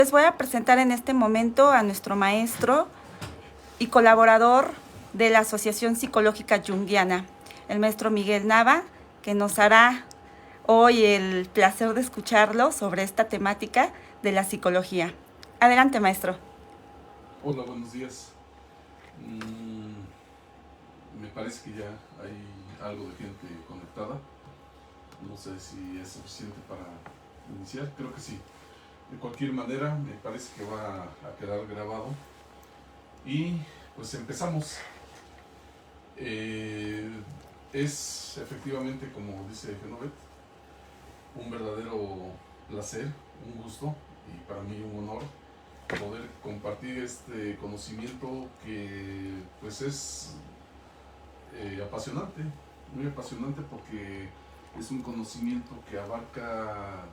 Les voy a presentar en este momento a nuestro maestro y colaborador de la Asociación Psicológica Junguiana, el maestro Miguel Nava, que nos hará hoy el placer de escucharlo sobre esta temática de la psicología. Adelante, maestro. Hola, buenos días. Me parece que ya hay algo de gente conectada. No sé si es suficiente para iniciar, creo que sí. De cualquier manera, me parece que va a quedar grabado. Y pues empezamos. Es efectivamente, como dice Genovet, un verdadero placer, un gusto y para mí un honor poder compartir este conocimiento que pues es apasionante, muy apasionante porque es un conocimiento que abarca,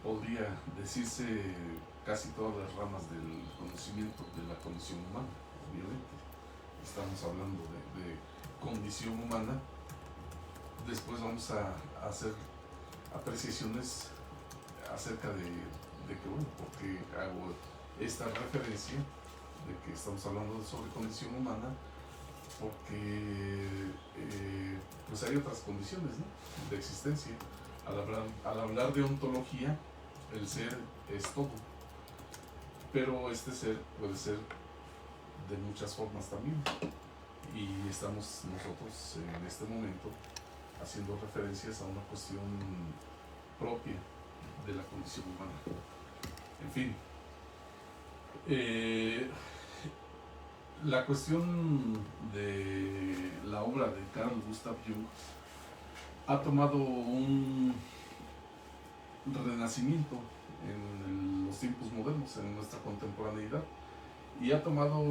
podría decirse, casi todas las ramas del conocimiento de la condición humana, obviamente. Estamos hablando de condición humana. Después vamos a hacer apreciaciones acerca de que, bueno, porque hago esta referencia de que estamos hablando sobre condición humana, porque pues hay otras condiciones, ¿no?, de existencia. Al hablar de ontología, el ser es todo, pero este ser puede ser de muchas formas también, y estamos nosotros en este momento haciendo referencias a una cuestión propia de la condición humana. En fin, la cuestión de la obra de Carl Gustav Jung ha tomado un renacimiento en los tiempos modernos, en nuestra contemporaneidad, y ha tomado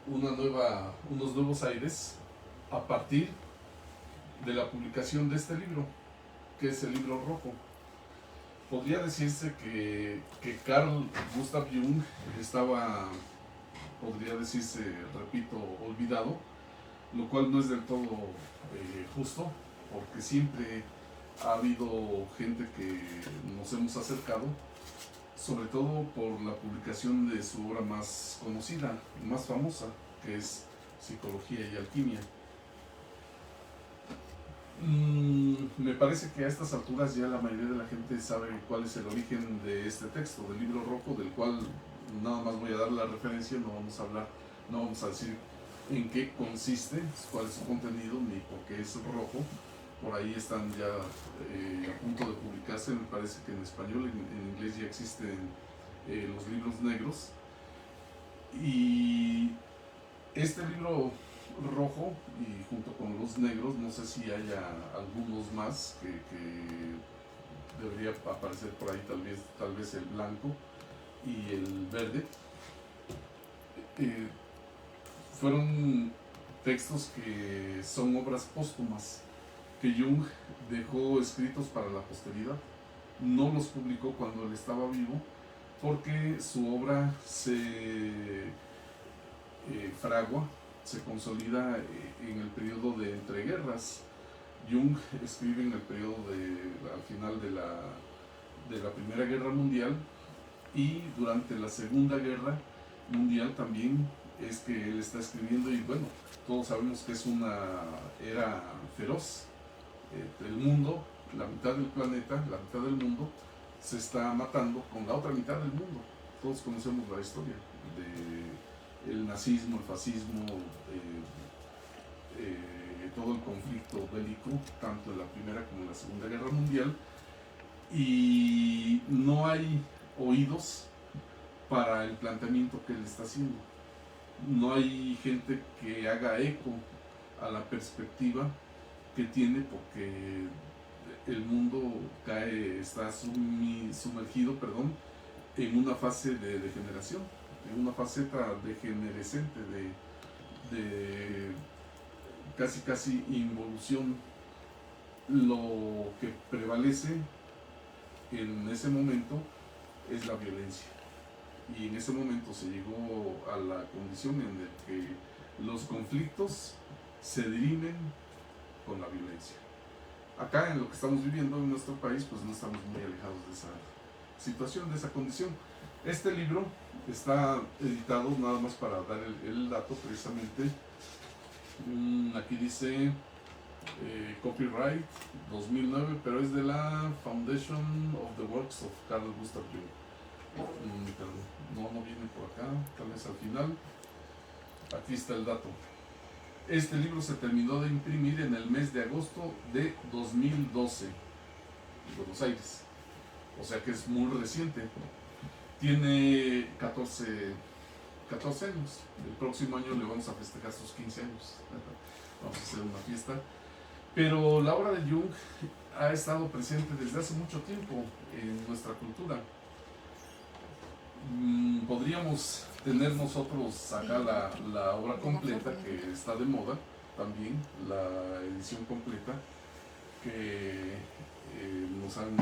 unos nuevos aires a partir de la publicación de este libro, que es el Libro Rojo. Podría decirse que Carl Gustav Jung estaba, podría decirse, repito, olvidado, lo cual no es del todo justo, porque siempre ha habido gente que nos hemos acercado, sobre todo por la publicación de su obra más conocida, más famosa, que es Psicología y Alquimia. Me parece que a estas alturas ya la mayoría de la gente sabe cuál es el origen de este texto, del Libro Rojo, del cual nada más voy a dar la referencia. No vamos a hablar, no vamos a decir en qué consiste, cuál es su contenido, ni por qué es rojo. Por ahí están ya a punto de publicarse, me parece que en español, en inglés ya existen los libros negros. Y este libro rojo, y junto con los negros, no sé si haya algunos más que debería aparecer por ahí, tal vez el blanco y el verde, fueron textos que son obras póstumas que Jung dejó escritos para la posteridad. No los publicó cuando él estaba vivo, porque su obra se fragua, se consolida en el periodo de entreguerras. Jung escribe en el periodo al final de la Primera Guerra Mundial, y durante la Segunda Guerra Mundial también es que él está escribiendo, y bueno, todos sabemos que es una era feroz. El mundo, la mitad del planeta, la mitad del mundo se está matando con la otra mitad del mundo. Todos conocemos la historia del nazismo, el fascismo, todo el conflicto bélico, tanto en la Primera como en la Segunda Guerra Mundial, y no hay oídos para el planteamiento que él está haciendo. No hay gente que haga eco a la perspectiva que tiene, porque el mundo está sumergido, en una fase de degeneración, en una faceta degenerescente de casi involución. Lo que prevalece en ese momento es la violencia, y en ese momento se llegó a la condición en la que los conflictos se dirimen con la violencia. Acá en lo que estamos viviendo en nuestro país, pues no estamos muy alejados de esa situación, de esa condición. Este libro está editado, nada más para dar el dato precisamente, aquí dice copyright 2009, pero es de la Foundation of the Works of Carl Gustav Jung. Pero no viene por acá, tal vez al final. Aquí está el dato. Este libro se terminó de imprimir en el mes de agosto de 2012 en Buenos Aires, o sea que es muy reciente. Tiene 14 años. El próximo año le vamos a festejar sus 15 años. Vamos a hacer una fiesta. Pero la obra de Jung ha estado presente desde hace mucho tiempo en nuestra cultura. Podríamos tener nosotros acá la obra completa, que está de moda también, la edición completa, que nos han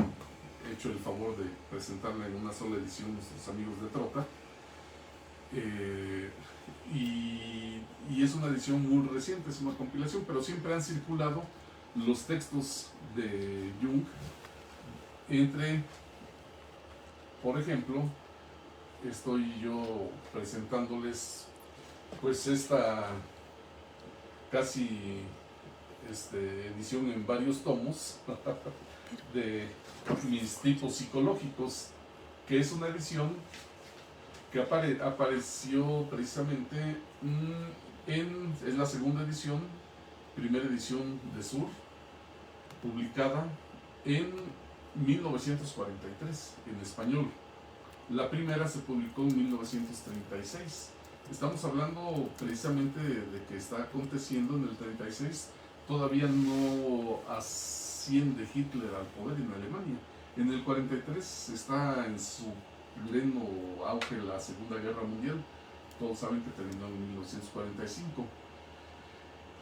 hecho el favor de presentarla en una sola edición nuestros amigos de Trota. Y es una edición muy reciente, es una compilación, pero siempre han circulado los textos de Jung entre, por ejemplo, estoy yo presentándoles pues esta casi edición en varios tomos de mis tipos psicológicos, que es una edición que apareció precisamente es la segunda edición, primera edición de Sur, publicada en 1943 en español. La primera se publicó en 1936. Estamos hablando precisamente de que está aconteciendo en el 36. Todavía no asciende Hitler al poder en Alemania. En el 43 está en su pleno auge la Segunda Guerra Mundial. Todos saben que terminó en 1945.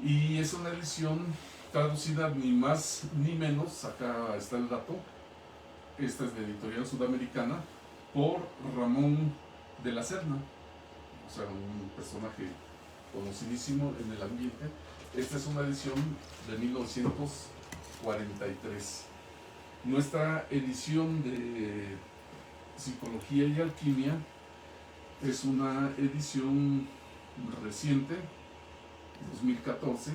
Y es una edición traducida ni más ni menos, acá está el dato, esta es de Editorial Sudamericana, por Ramón de la Serna, o sea, un personaje conocidísimo en el ambiente. Esta es una edición de 1943. Nuestra edición de Psicología y Alquimia es una edición reciente, 2014,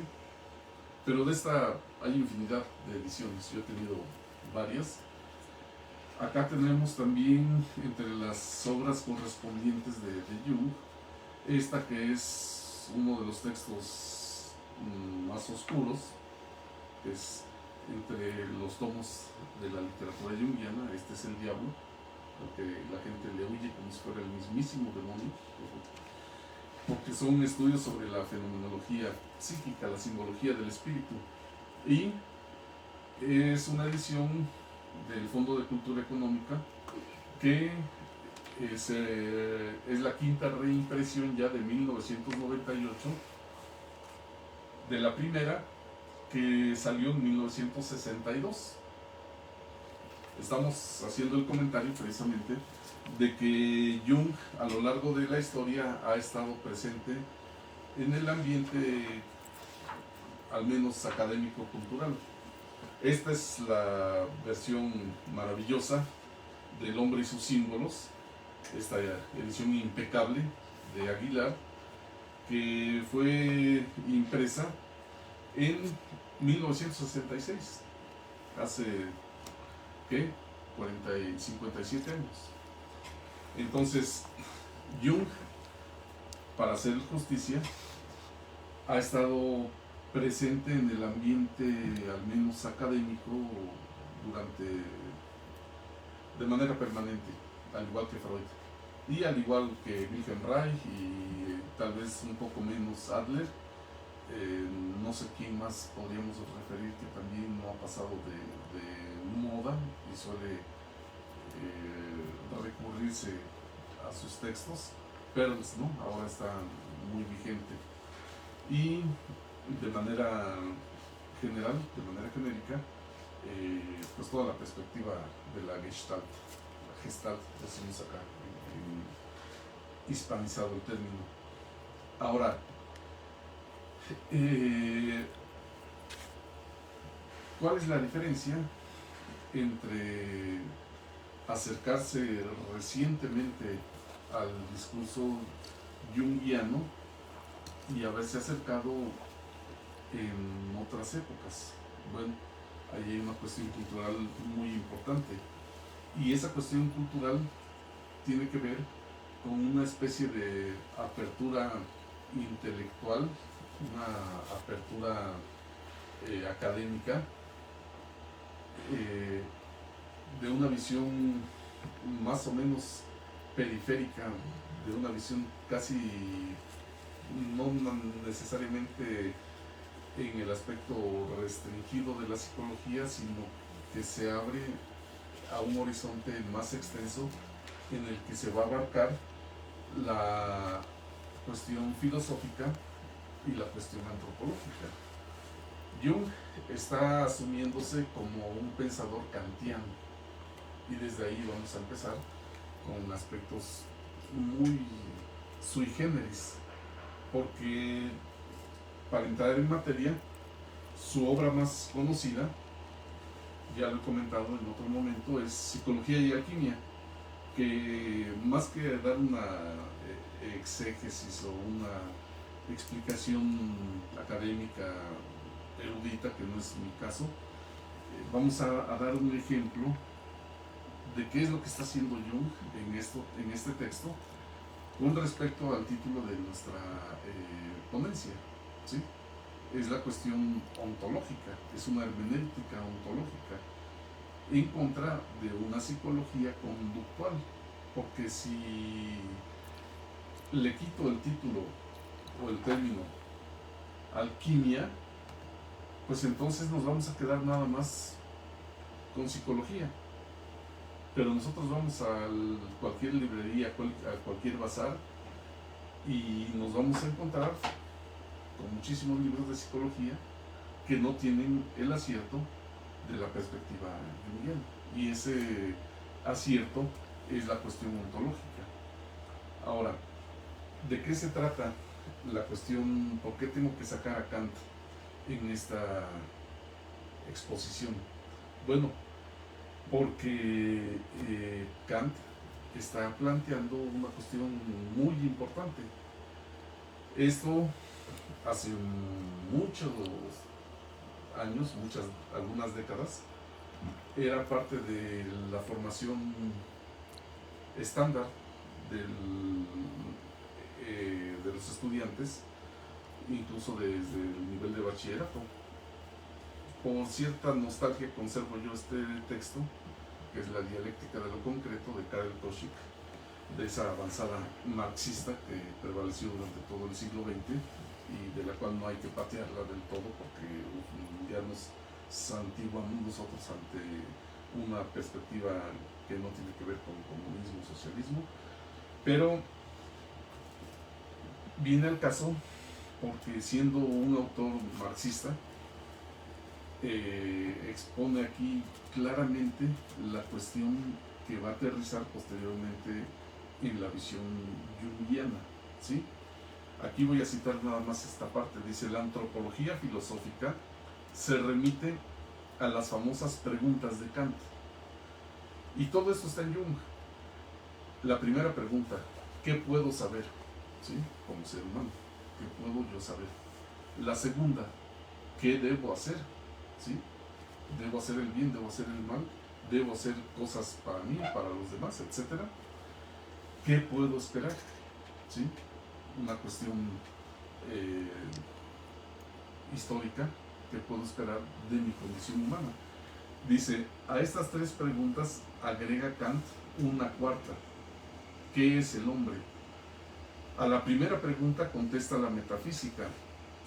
pero de esta hay infinidad de ediciones, yo he tenido varias. Acá tenemos también entre las obras correspondientes de Jung, esta que es uno de los textos más oscuros, es entre los tomos de la literatura junguiana. Este es el diablo, porque la gente le huye como si fuera el mismísimo demonio, porque son estudios sobre la fenomenología psíquica, la simbología del espíritu, y es una edición del Fondo de Cultura Económica que es la quinta reimpresión ya de 1998 de la primera, que salió en 1962. Estamos haciendo el comentario precisamente de que Jung a lo largo de la historia ha estado presente en el ambiente, al menos académico-cultural. Esta es la versión maravillosa del Hombre y sus símbolos, esta edición impecable de Aguilar, que fue impresa en 1966, hace, ¿qué? 57 años. Entonces, Jung, para hacer justicia, ha estado presente en el ambiente, al menos académico, de manera permanente, al igual que Freud, y al igual que Wilhelm Reich, y tal vez un poco menos Adler. No sé quién más podríamos referir que también no ha pasado de moda y suele recurrirse a sus textos. Perls, ¿no? Ahora está muy vigente. Y de manera general, de manera genérica, pues toda la perspectiva de la Gestalt, decimos acá, hispanizado el término. Ahora, ¿Cuál es la diferencia entre acercarse recientemente al discurso junguiano y haberse acercado en otras épocas? Bueno, ahí hay una cuestión cultural muy importante, y esa cuestión cultural tiene que ver con una especie de apertura intelectual, una apertura académica, de una visión más o menos periférica, de una visión casi no necesariamente en el aspecto restringido de la psicología, sino que se abre a un horizonte más extenso en el que se va a abarcar la cuestión filosófica y la cuestión antropológica. Jung está asumiéndose como un pensador kantiano, y desde ahí vamos a empezar con aspectos muy sui generis, porque para entrar en materia, su obra más conocida, ya lo he comentado en otro momento, es Psicología y Alquimia, que más que dar una exégesis o una explicación académica erudita, que no es mi caso, vamos a dar un ejemplo de qué es lo que está haciendo Jung en este texto con respecto al título de nuestra ponencia, ¿sí? Es la cuestión ontológica, es una hermenéutica ontológica en contra de una psicología conductual, porque si le quito el título o el término alquimia, pues entonces nos vamos a quedar nada más con psicología. Pero nosotros vamos a cualquier librería, a cualquier bazar, y nos vamos a encontrar con muchísimos libros de psicología que no tienen el acierto de la perspectiva junguiana. Y ese acierto es la cuestión ontológica. Ahora, ¿de qué se trata la cuestión? ¿Por qué tengo que sacar a Kant en esta exposición? Bueno, porque Kant está planteando una cuestión muy importante. Esto hace muchos años, algunas décadas, era parte de la formación estándar de los estudiantes, incluso desde el nivel de bachillerato. Por cierta nostalgia conservo yo este texto, que es La dialéctica de lo concreto, de Karel Koschik, de esa avanzada marxista que prevaleció durante todo el siglo XX y de la cual no hay que patearla del todo, porque ya nos santiguamos nosotros ante una perspectiva que no tiene que ver con comunismo, socialismo. Pero viene al caso porque, siendo un autor marxista, expone aquí claramente la cuestión que va a aterrizar posteriormente en la visión junguiana, ¿sí? Aquí voy a citar nada más esta parte. Dice: la antropología filosófica se remite a las famosas preguntas de Kant, y todo esto está en Jung. La primera pregunta: ¿qué puedo saber? ¿Sí? Como ser humano, ¿qué puedo yo saber? La segunda: ¿qué debo hacer? ¿Sí? ¿Debo hacer el bien? ¿Debo hacer el mal? ¿Debo hacer cosas para mí, para los demás, etcétera? ¿Qué puedo esperar? ¿Sí? Una cuestión histórica. ¿Qué puedo esperar de mi condición humana? Dice: a estas tres preguntas agrega Kant una cuarta: ¿qué es el hombre? A la primera pregunta contesta la metafísica,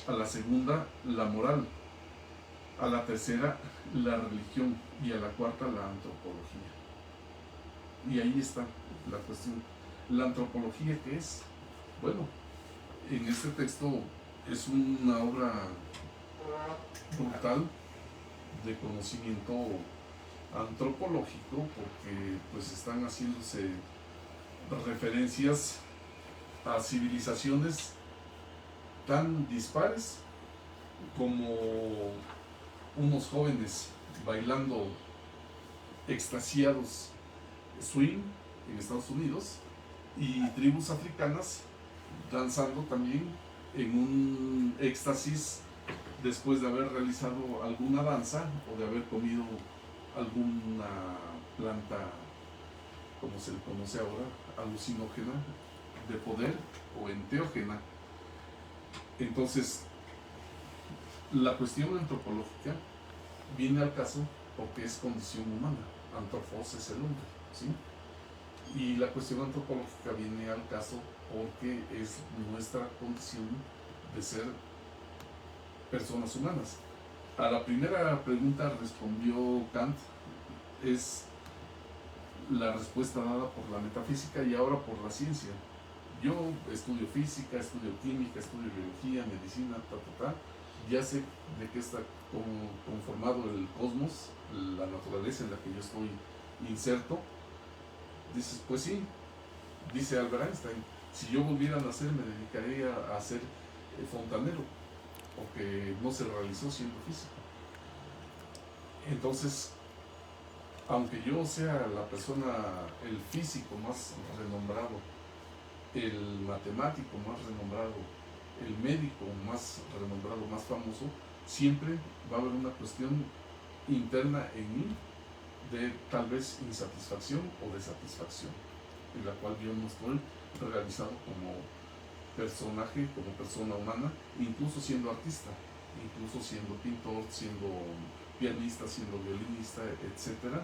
a la segunda la moral, a la tercera la religión, y a la cuarta la antropología. Y ahí está la cuestión. ¿La antropología qué es? Bueno, en este texto es una obra brutal de conocimiento antropológico, porque pues están haciéndose referencias a civilizaciones tan dispares como unos jóvenes bailando extasiados swing en Estados Unidos y tribus africanas danzando también en un éxtasis después de haber realizado alguna danza o de haber comido alguna planta, como se le conoce ahora, alucinógena, de poder o enteógena. Entonces, la cuestión antropológica viene al caso porque es condición humana, antropos es el hombre, ¿sí? Y la cuestión antropológica viene al caso porque es nuestra condición de ser personas humanas. A la primera pregunta respondió Kant, es la respuesta dada por la metafísica y ahora por la ciencia. Yo estudio física, estudio química, estudio biología, medicina, ya sé de qué está conformado el cosmos, la naturaleza en la que yo estoy inserto. Dices, pues sí, dice Albert Einstein, si yo volviera a nacer me dedicaría a ser fontanero, porque no se realizó siendo físico. Entonces, aunque yo sea la persona, el físico más renombrado, el matemático más renombrado, el médico más renombrado, más famoso, siempre va a haber una cuestión interna en mí de tal vez insatisfacción o de satisfacción, en la cual yo no estoy realizado como personaje, como persona humana, incluso siendo artista, incluso siendo pintor, siendo pianista, siendo violinista, etc.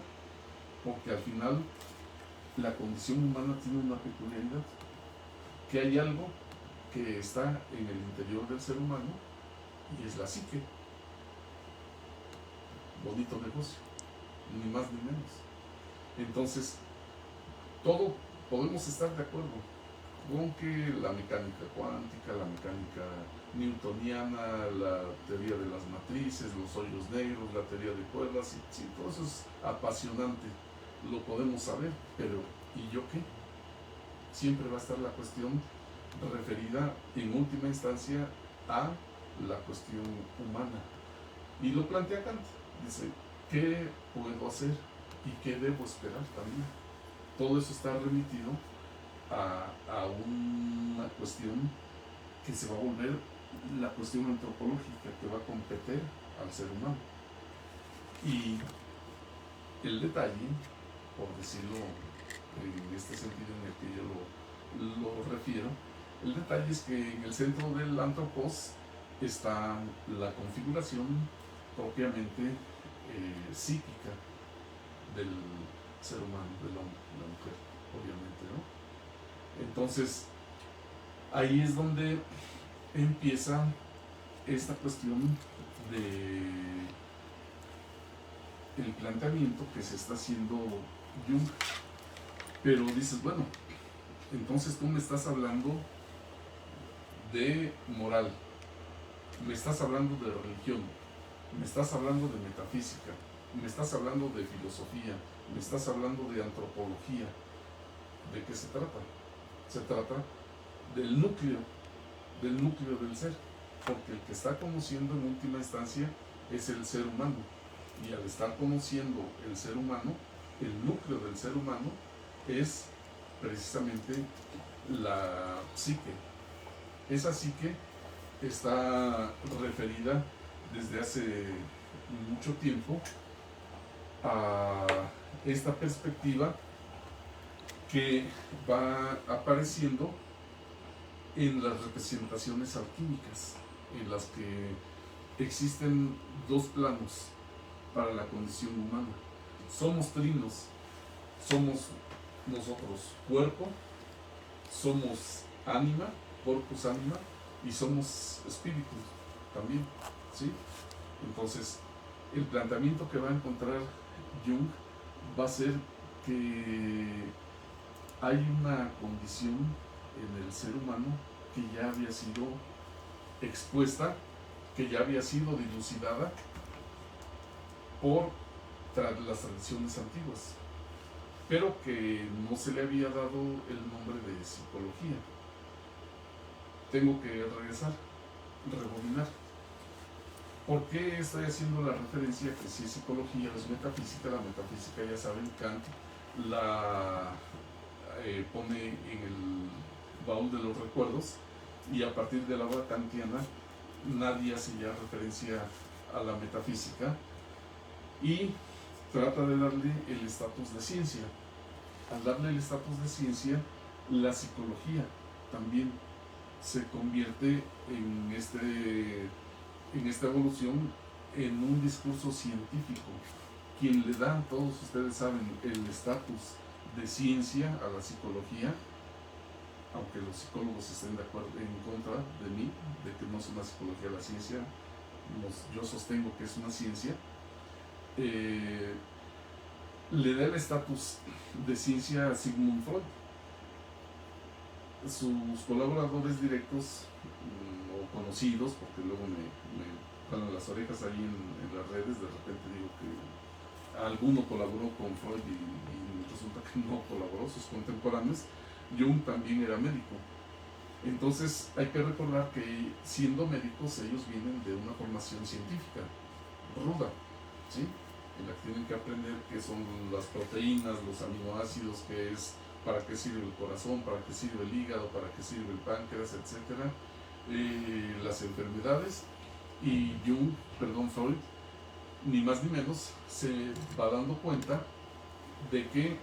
Porque al final la condición humana tiene una peculiaridad, que hay algo que está en el interior del ser humano y es la psique. Bonito negocio, ni más ni menos. Entonces, todo podemos estar de acuerdo con que la mecánica cuántica, la mecánica newtoniana, la teoría de las matrices, los hoyos negros, la teoría de cuerdas, sí, todo eso es apasionante, lo podemos saber, pero ¿y yo qué? Siempre va a estar la cuestión referida en última instancia a la cuestión humana. Y lo plantea Kant, dice, ¿qué puedo hacer y qué debo esperar también? Todo eso está remitido a una cuestión que se va a volver la cuestión antropológica que va a competir al ser humano. Y el detalle, por decirlo en este sentido en el que yo lo refiero, el detalle es que en el centro del antropos está la configuración propiamente psíquica del ser humano, del hombre, de la mujer, obviamente, ¿no? Entonces, ahí es donde empieza esta cuestión de el planteamiento que se está haciendo Jung. Pero dices, bueno, entonces tú me estás hablando de moral, me estás hablando de religión, me estás hablando de metafísica, me estás hablando de filosofía, me estás hablando de antropología. ¿De qué se trata? Se trata del núcleo del ser, porque el que está conociendo en última instancia es el ser humano, y al estar conociendo el ser humano, el núcleo del ser humano es precisamente la psique. Esa psique está referida desde hace mucho tiempo a esta perspectiva que va apareciendo en las representaciones alquímicas, en las que existen dos planos para la condición humana. Somos trinos, somos nosotros cuerpo, somos ánima, corpus ánima, y somos espíritu también, ¿sí? Entonces, el planteamiento que va a encontrar Jung va a ser que hay una condición en el ser humano que ya había sido expuesta, que ya había sido dilucidada por las tradiciones antiguas, pero que no se le había dado el nombre de psicología. Tengo que regresar, rebobinar. ¿Por qué estoy haciendo la referencia que si es psicología o es metafísica? La metafísica, ya saben, Kant la pone en el baúl de los recuerdos, y a partir de la obra kantiana nadie hace ya referencia a la metafísica y trata de darle el estatus de ciencia. Al darle el estatus de ciencia, la psicología también se convierte en esta evolución en un discurso científico. Quien le da, todos ustedes saben, el estatus de ciencia a la psicología, aunque los psicólogos estén de acuerdo en contra de mí, de que no es una psicología la ciencia, yo sostengo que es una ciencia, le da el estatus de ciencia a Sigmund Freud. Sus colaboradores directos o conocidos, porque luego me jalan las orejas ahí en las redes, de repente digo que alguno colaboró con Freud y resulta que no colaboró, sus contemporáneos. Jung también era médico. Entonces hay que recordar que siendo médicos ellos vienen de una formación científica ruda, ¿sí? En la que tienen que aprender qué son las proteínas, los aminoácidos, qué es, para qué sirve el corazón, para qué sirve el hígado, para qué sirve el páncreas, etcétera, las enfermedades. Y Freud, ni más ni menos, se va dando cuenta de que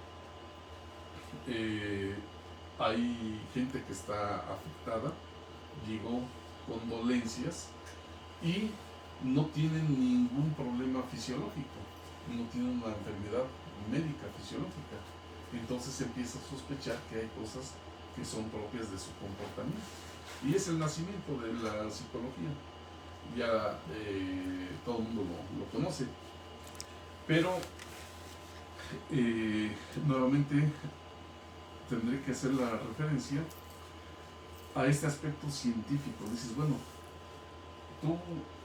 hay gente que está afectada, llegó con dolencias y no tienen ningún problema fisiológico, no tienen una enfermedad médica fisiológica. Entonces empieza a sospechar que hay cosas que son propias de su comportamiento. Y es el nacimiento de la psicología. Ya todo el mundo lo conoce. Pero nuevamente tendré que hacer la referencia a este aspecto científico. Dices, bueno, tú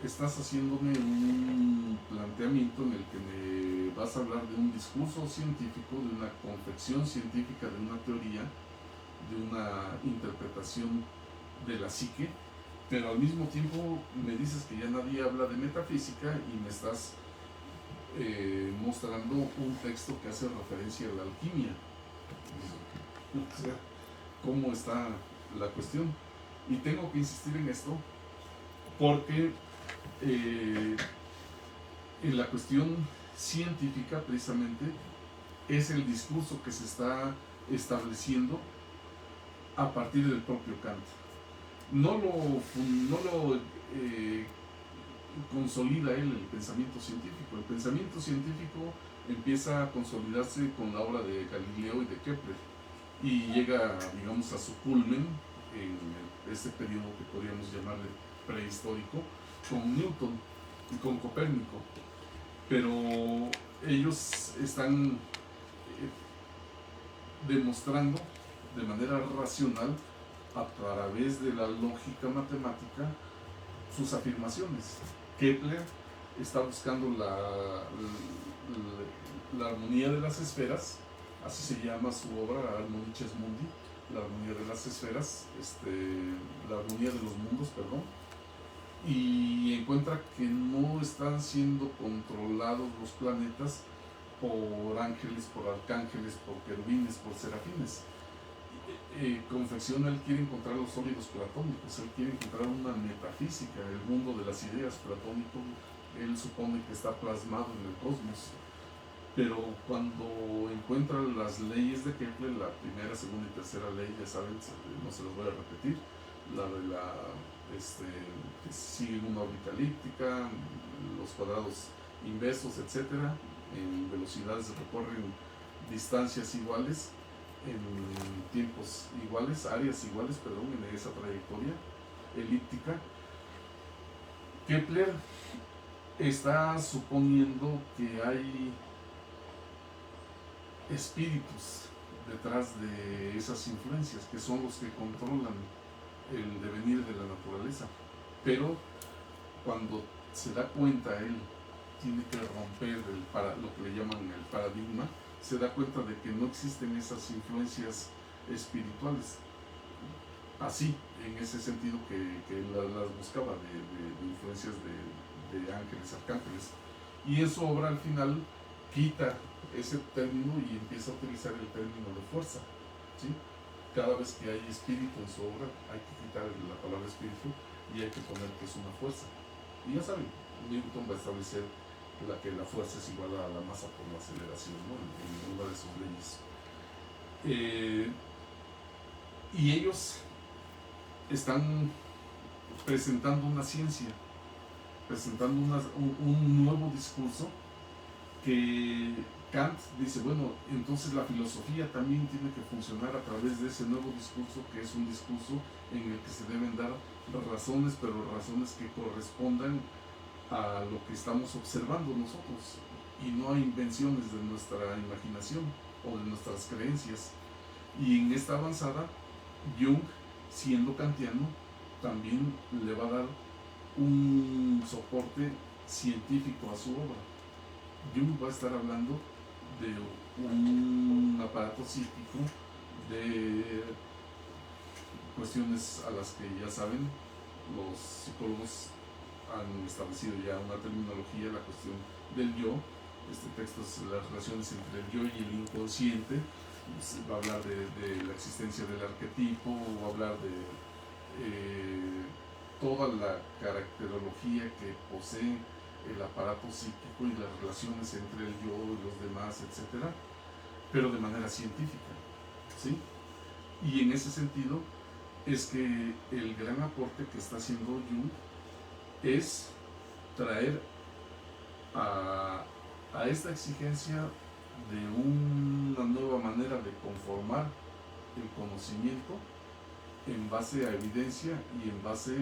estás haciéndome un planteamiento en el que me vas a hablar de un discurso científico, de una confección científica, de una teoría, de una interpretación de la psique, pero al mismo tiempo me dices que ya nadie habla de metafísica y me estás mostrando un texto que hace referencia a la alquimia. O sea, ¿cómo está la cuestión? Y tengo que insistir en esto porque en la cuestión científica precisamente es el discurso que se está estableciendo a partir del propio Kant. No lo consolida él el pensamiento científico. El pensamiento científico empieza a consolidarse con la obra de Galileo y de Kepler y llega, digamos, a su culmen en este periodo que podríamos llamarle prehistórico, con Newton y con Copérnico. Pero ellos están demostrando de manera racional, a través de la lógica matemática, sus afirmaciones. Kepler está buscando la armonía de las esferas, así se llama su obra, Harmonices Mundi, la armonía de las esferas, la armonía de los mundos, perdón, y encuentra que no están siendo controlados los planetas por ángeles, por arcángeles, por querubines, por serafines. Confecciona, él quiere encontrar los sólidos platónicos, él quiere encontrar una metafísica, el mundo de las ideas platónico, él supone que está plasmado en el cosmos. Pero cuando encuentra las leyes de Kepler, la primera, segunda y tercera ley, ya saben, no se las voy a repetir, la de que sigue una órbita elíptica, los cuadrados inversos, etcétera, en velocidades recorren distancias iguales, en tiempos iguales, áreas iguales, perdón, en esa trayectoria elíptica. Kepler está suponiendo que hay espíritus detrás de esas influencias, que son los que controlan el devenir de la naturaleza. Pero cuando se da cuenta, él tiene que romper lo que le llaman el paradigma, se da cuenta de que no existen esas influencias espirituales, así, en ese sentido que las buscaba, de influencias de ángeles, arcángeles. Y en su obra al final quita ese término y empieza a utilizar el término de fuerza, ¿sí? Cada vez que hay espíritu en su obra hay que quitar la palabra espíritu y hay que poner que es una fuerza. Y ya saben, Newton va a establecer que la fuerza es igual a la masa por la aceleración, ¿no? En una de sus leyes. Y ellos están presentando una ciencia, presentando un nuevo discurso que Kant dice, bueno, entonces la filosofía también tiene que funcionar a través de ese nuevo discurso, que es un discurso en el que se deben dar razones, pero razones que correspondan a lo que estamos observando nosotros y no a invenciones de nuestra imaginación o de nuestras creencias. Y en esta avanzada, Jung, siendo kantiano, también le va a dar un soporte científico a su obra. Jung va a estar hablando de un aparato psíquico, de cuestiones a las que ya saben, los psicólogos han establecido ya una terminología, la cuestión del yo. Este texto es las relaciones entre el yo y el inconsciente. Va a hablar de la existencia del arquetipo, va a hablar de toda la caracterología que posee el aparato psíquico y las relaciones entre el yo y los demás, etcétera, pero de manera científica, ¿sí? Y en ese sentido es que el gran aporte que está haciendo Jung es traer a esta exigencia de una nueva manera de conformar el conocimiento en base a evidencia y en base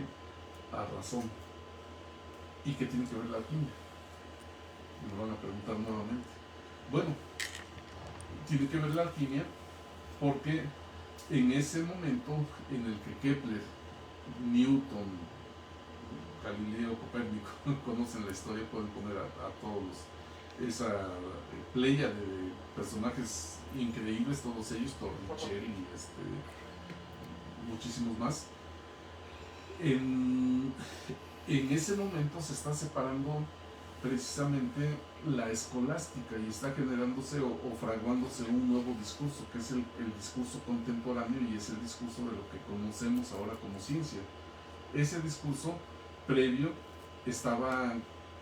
a razón. ¿Y qué tiene que ver la alquimia? Me van a preguntar nuevamente. Bueno, tiene que ver la alquimia porque en ese momento en el que Kepler, Newton, Galileo, Copérnico conocen la historia, pueden poner a todos esa playa de personajes increíbles, todos ellos, Torricelli, muchísimos más. En ese momento se está separando precisamente la escolástica y está generándose o fraguándose un nuevo discurso, que es el discurso contemporáneo y es el discurso de lo que conocemos ahora como ciencia. Ese discurso previo estaba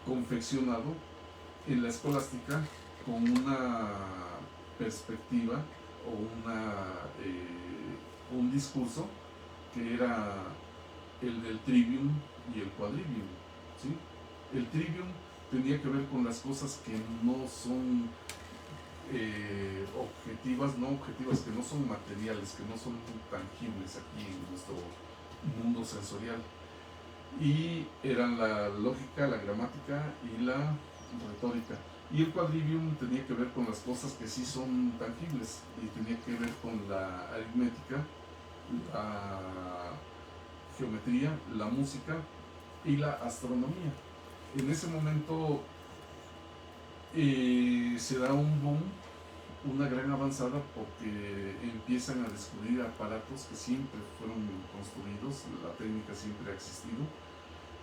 confeccionado en la escolástica con una perspectiva o un discurso que era el del trivium y el quadrivium, ¿sí? El trivium tenía que ver con las cosas que no son objetivas, que no son materiales, que no son tangibles aquí en nuestro mundo sensorial. Y eran la lógica, la gramática y la retórica. Y el quadrivium tenía que ver con las cosas que sí son tangibles y tenía que ver con la aritmética, la geometría, la música y la astronomía. En ese momento se da un boom, una gran avanzada, porque empiezan a descubrir aparatos que siempre fueron construidos, la técnica siempre ha existido,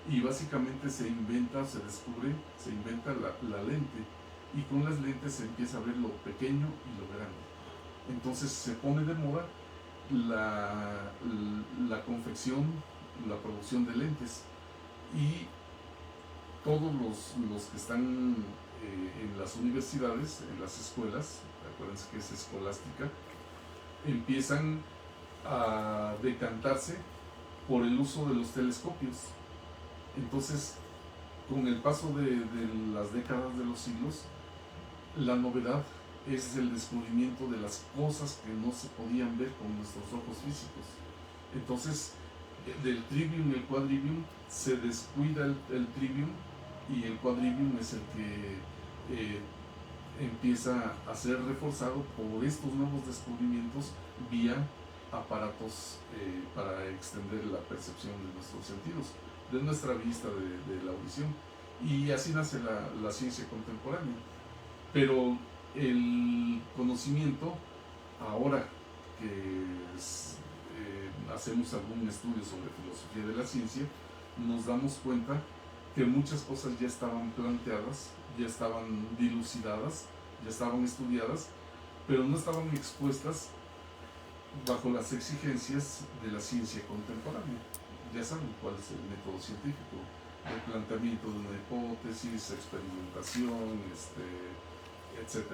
y básicamente se inventa la lente, y con las lentes se empieza a ver lo pequeño y lo grande. Entonces se pone de moda la confección, la producción de lentes, y todos los que están en las universidades, en las escuelas, acuérdense que es escolástica, empiezan a decantarse por el uso de los telescopios. Entonces, con el paso de las décadas de los siglos, la novedad es el descubrimiento de las cosas que no se podían ver con nuestros ojos físicos. Entonces, del trivium y el quadrivium se descuida el trivium, y el quadrivium es el que empieza a ser reforzado por estos nuevos descubrimientos vía aparatos para extender la percepción de nuestros sentidos, de nuestra vista, de la audición. Y así nace la ciencia contemporánea. Pero el conocimiento, ahora que hacemos algún estudio sobre filosofía de la ciencia, nos damos cuenta que muchas cosas ya estaban planteadas, ya estaban dilucidadas, ya estaban estudiadas, pero no estaban expuestas bajo las exigencias de la ciencia contemporánea. Ya saben cuál es el método científico, el planteamiento de una hipótesis, experimentación, etc.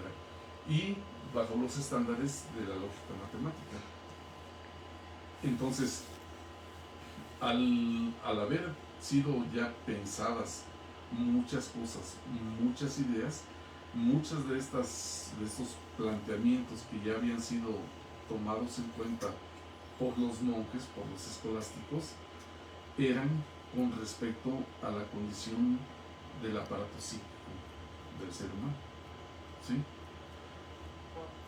Y bajo los estándares de la lógica matemática. Entonces, al haber sido ya pensadas muchas cosas, muchas ideas, muchas de estos planteamientos que ya habían sido tomados en cuenta por los monjes, por los escolásticos, eran con respecto a la condición del aparato psíquico del ser humano, ¿sí?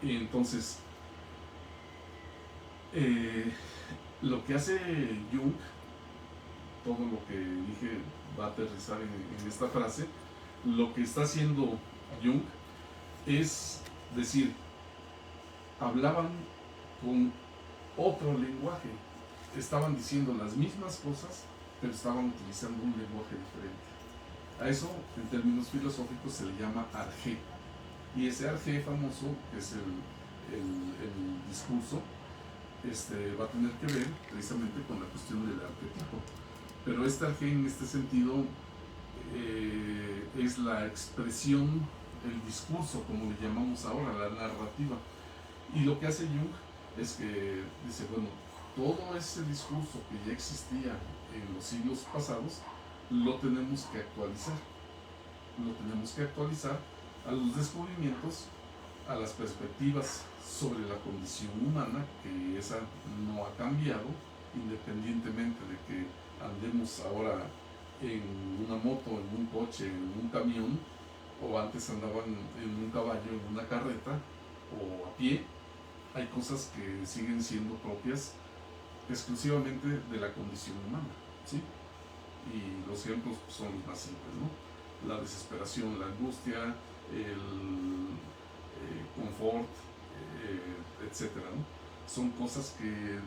Y entonces, lo que hace Jung, todo lo que dije va a aterrizar en esta frase, lo que está haciendo Jung es decir, hablaban con otro lenguaje, estaban diciendo las mismas cosas, pero estaban utilizando un lenguaje diferente. A eso, en términos filosóficos, se le llama arjé. Y ese arjé famoso, que es el discurso, va a tener que ver precisamente con la cuestión del arquetipo. Pero este arjé, en este sentido, es la expresión, el discurso, como le llamamos ahora, la narrativa. Y lo que hace Jung es que dice, bueno, todo ese discurso que ya existía en los siglos pasados, lo tenemos que actualizar. Lo tenemos que actualizar a los descubrimientos, a las perspectivas sobre la condición humana, que esa no ha cambiado, independientemente de que andemos ahora en una moto, en un coche, en un camión, o antes andaban en un caballo, en una carreta, o a pie. Hay cosas que siguen siendo propias exclusivamente de la condición humana, ¿sí? Y los ejemplos son los más simples, ¿no? La desesperación, la angustia, el confort, etcétera, ¿no? Son cosas que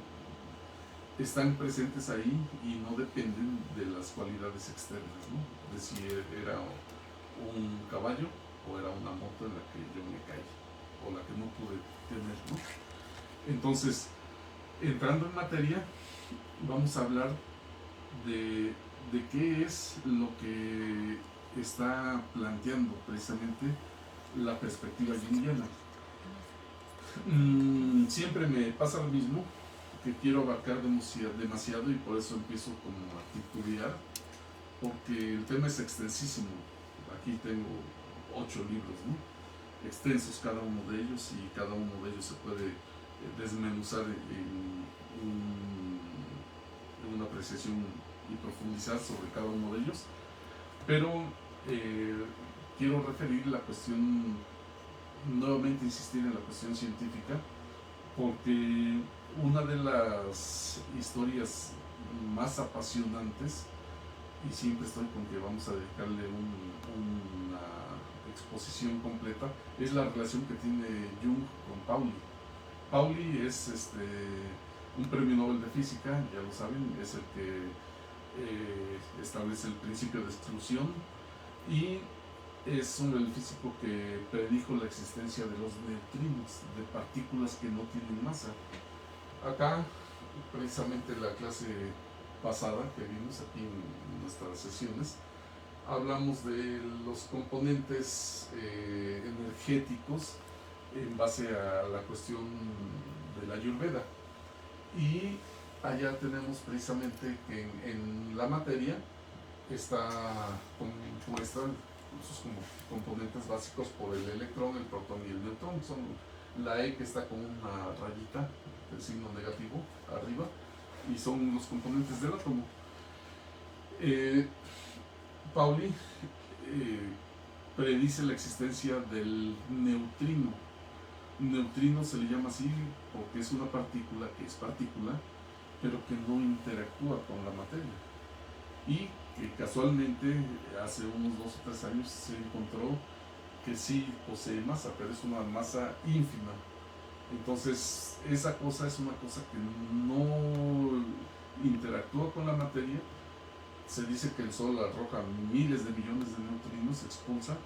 están presentes ahí y no dependen de las cualidades externas, ¿no? De si era un caballo o era una moto en la que yo me caí o la que no pude tener, ¿no? Entonces, entrando en materia, vamos a hablar de qué es lo que está planteando precisamente la perspectiva junguiana. Siempre me pasa lo mismo, que quiero abarcar demasiado y por eso empiezo como a titubear, porque el tema es extensísimo. Aquí tengo 8 libros, ¿no? Extensos cada uno de ellos, y cada uno de ellos se puede desmenuzar en una apreciación y profundizar sobre cada uno de ellos, pero quiero referir la cuestión, nuevamente insistir en la cuestión científica, porque una de las historias más apasionantes, y siempre estoy con que vamos a dedicarle una exposición completa, es la relación que tiene Jung con Pauli. Pauli es un premio Nobel de Física, ya lo saben, es el que establece el principio de exclusión, y es el físico que predijo la existencia de los neutrinos, de partículas que no tienen masa. Acá, precisamente en la clase pasada que vimos aquí en nuestras sesiones, hablamos de los componentes energéticos en base a la cuestión de la Ayurveda. Y allá tenemos precisamente que en la materia está compuesta sus componentes básicos por el electrón, el protón y el neutrón. Son la E, que está con una rayita del signo negativo arriba, y son los componentes del átomo. Pauli predice la existencia del neutrino. Neutrino se le llama así porque es una partícula que es partícula, pero que no interactúa con la materia, y que casualmente hace unos 2 o 3 años se encontró que sí posee masa, pero es una masa ínfima. Entonces esa cosa es una cosa que no interactúa con la materia, se dice que el Sol arroja miles de millones de neutrinos, expulsa,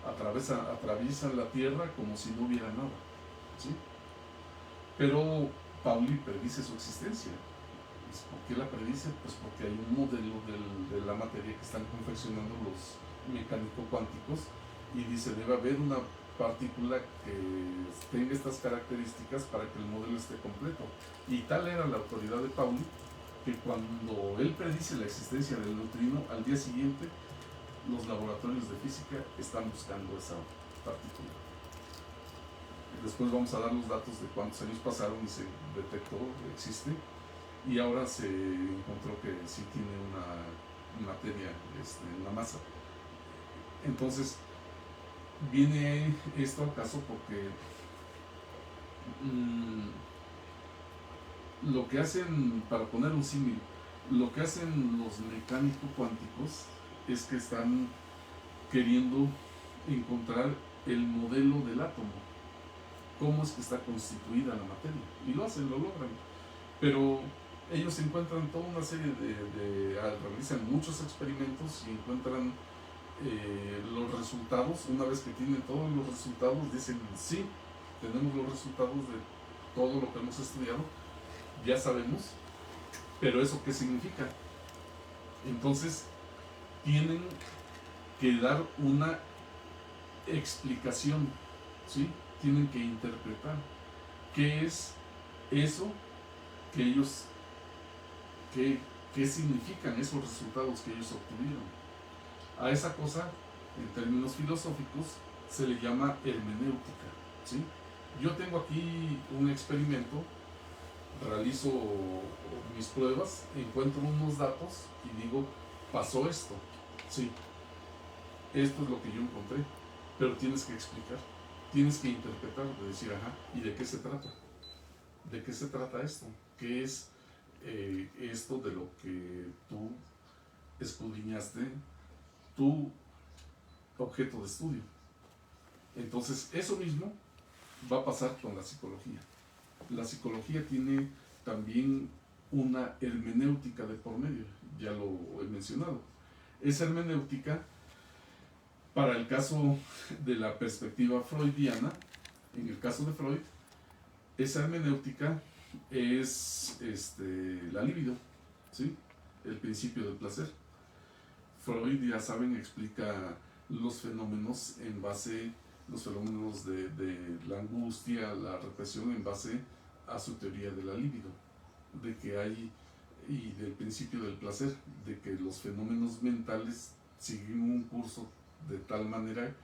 atraviesan la Tierra como si no hubiera nada, ¿sí? Pero Pauli predice su existencia. ¿Por qué la predice? Pues porque hay un modelo de la materia que están confeccionando los mecánico-cuánticos y dice, debe haber una partícula que tenga estas características para que el modelo esté completo. Y tal era la autoridad de Pauli que cuando él predice la existencia del neutrino, al día siguiente los laboratorios de física están buscando esa partícula. Después vamos a dar los datos de cuántos años pasaron y se detectó, existe, y ahora se encontró que sí tiene una materia, una masa. Entonces, viene esto al caso porque lo que hacen, para poner un símil, lo que hacen los mecánicos cuánticos es que están queriendo encontrar el modelo del átomo, cómo es que está constituida la materia, y lo hacen, lo logran, pero ellos encuentran toda una serie realizan muchos experimentos y encuentran los resultados. Una vez que tienen todos los resultados, dicen, sí, tenemos los resultados de todo lo que hemos estudiado, ya sabemos, pero ¿eso qué significa? Entonces tienen que dar una explicación, ¿sí? Tienen que interpretar qué es eso que ellos, qué significan esos resultados que ellos obtuvieron. A esa cosa, en términos filosóficos, se le llama hermenéutica, ¿sí? Yo tengo aquí un experimento, realizo mis pruebas, encuentro unos datos y digo, pasó esto, sí, esto es lo que yo encontré, pero tienes que explicar, tienes que interpretar, de decir, ajá, ¿y de qué se trata? ¿De qué se trata esto? ¿Qué es esto de lo que tú escudriñaste, tu objeto de estudio? Entonces, eso mismo va a pasar con la psicología. La psicología tiene también una hermenéutica de por medio, ya lo he mencionado. Esa hermenéutica, para el caso de la perspectiva freudiana, en el caso de Freud, esa hermenéutica es la libido, ¿sí? El principio del placer. Freud, ya saben, explica los fenómenos en base, los fenómenos de la angustia, la represión, en base a su teoría de la libido, de que hay, y del principio del placer, de que los fenómenos mentales siguen un curso de tal manera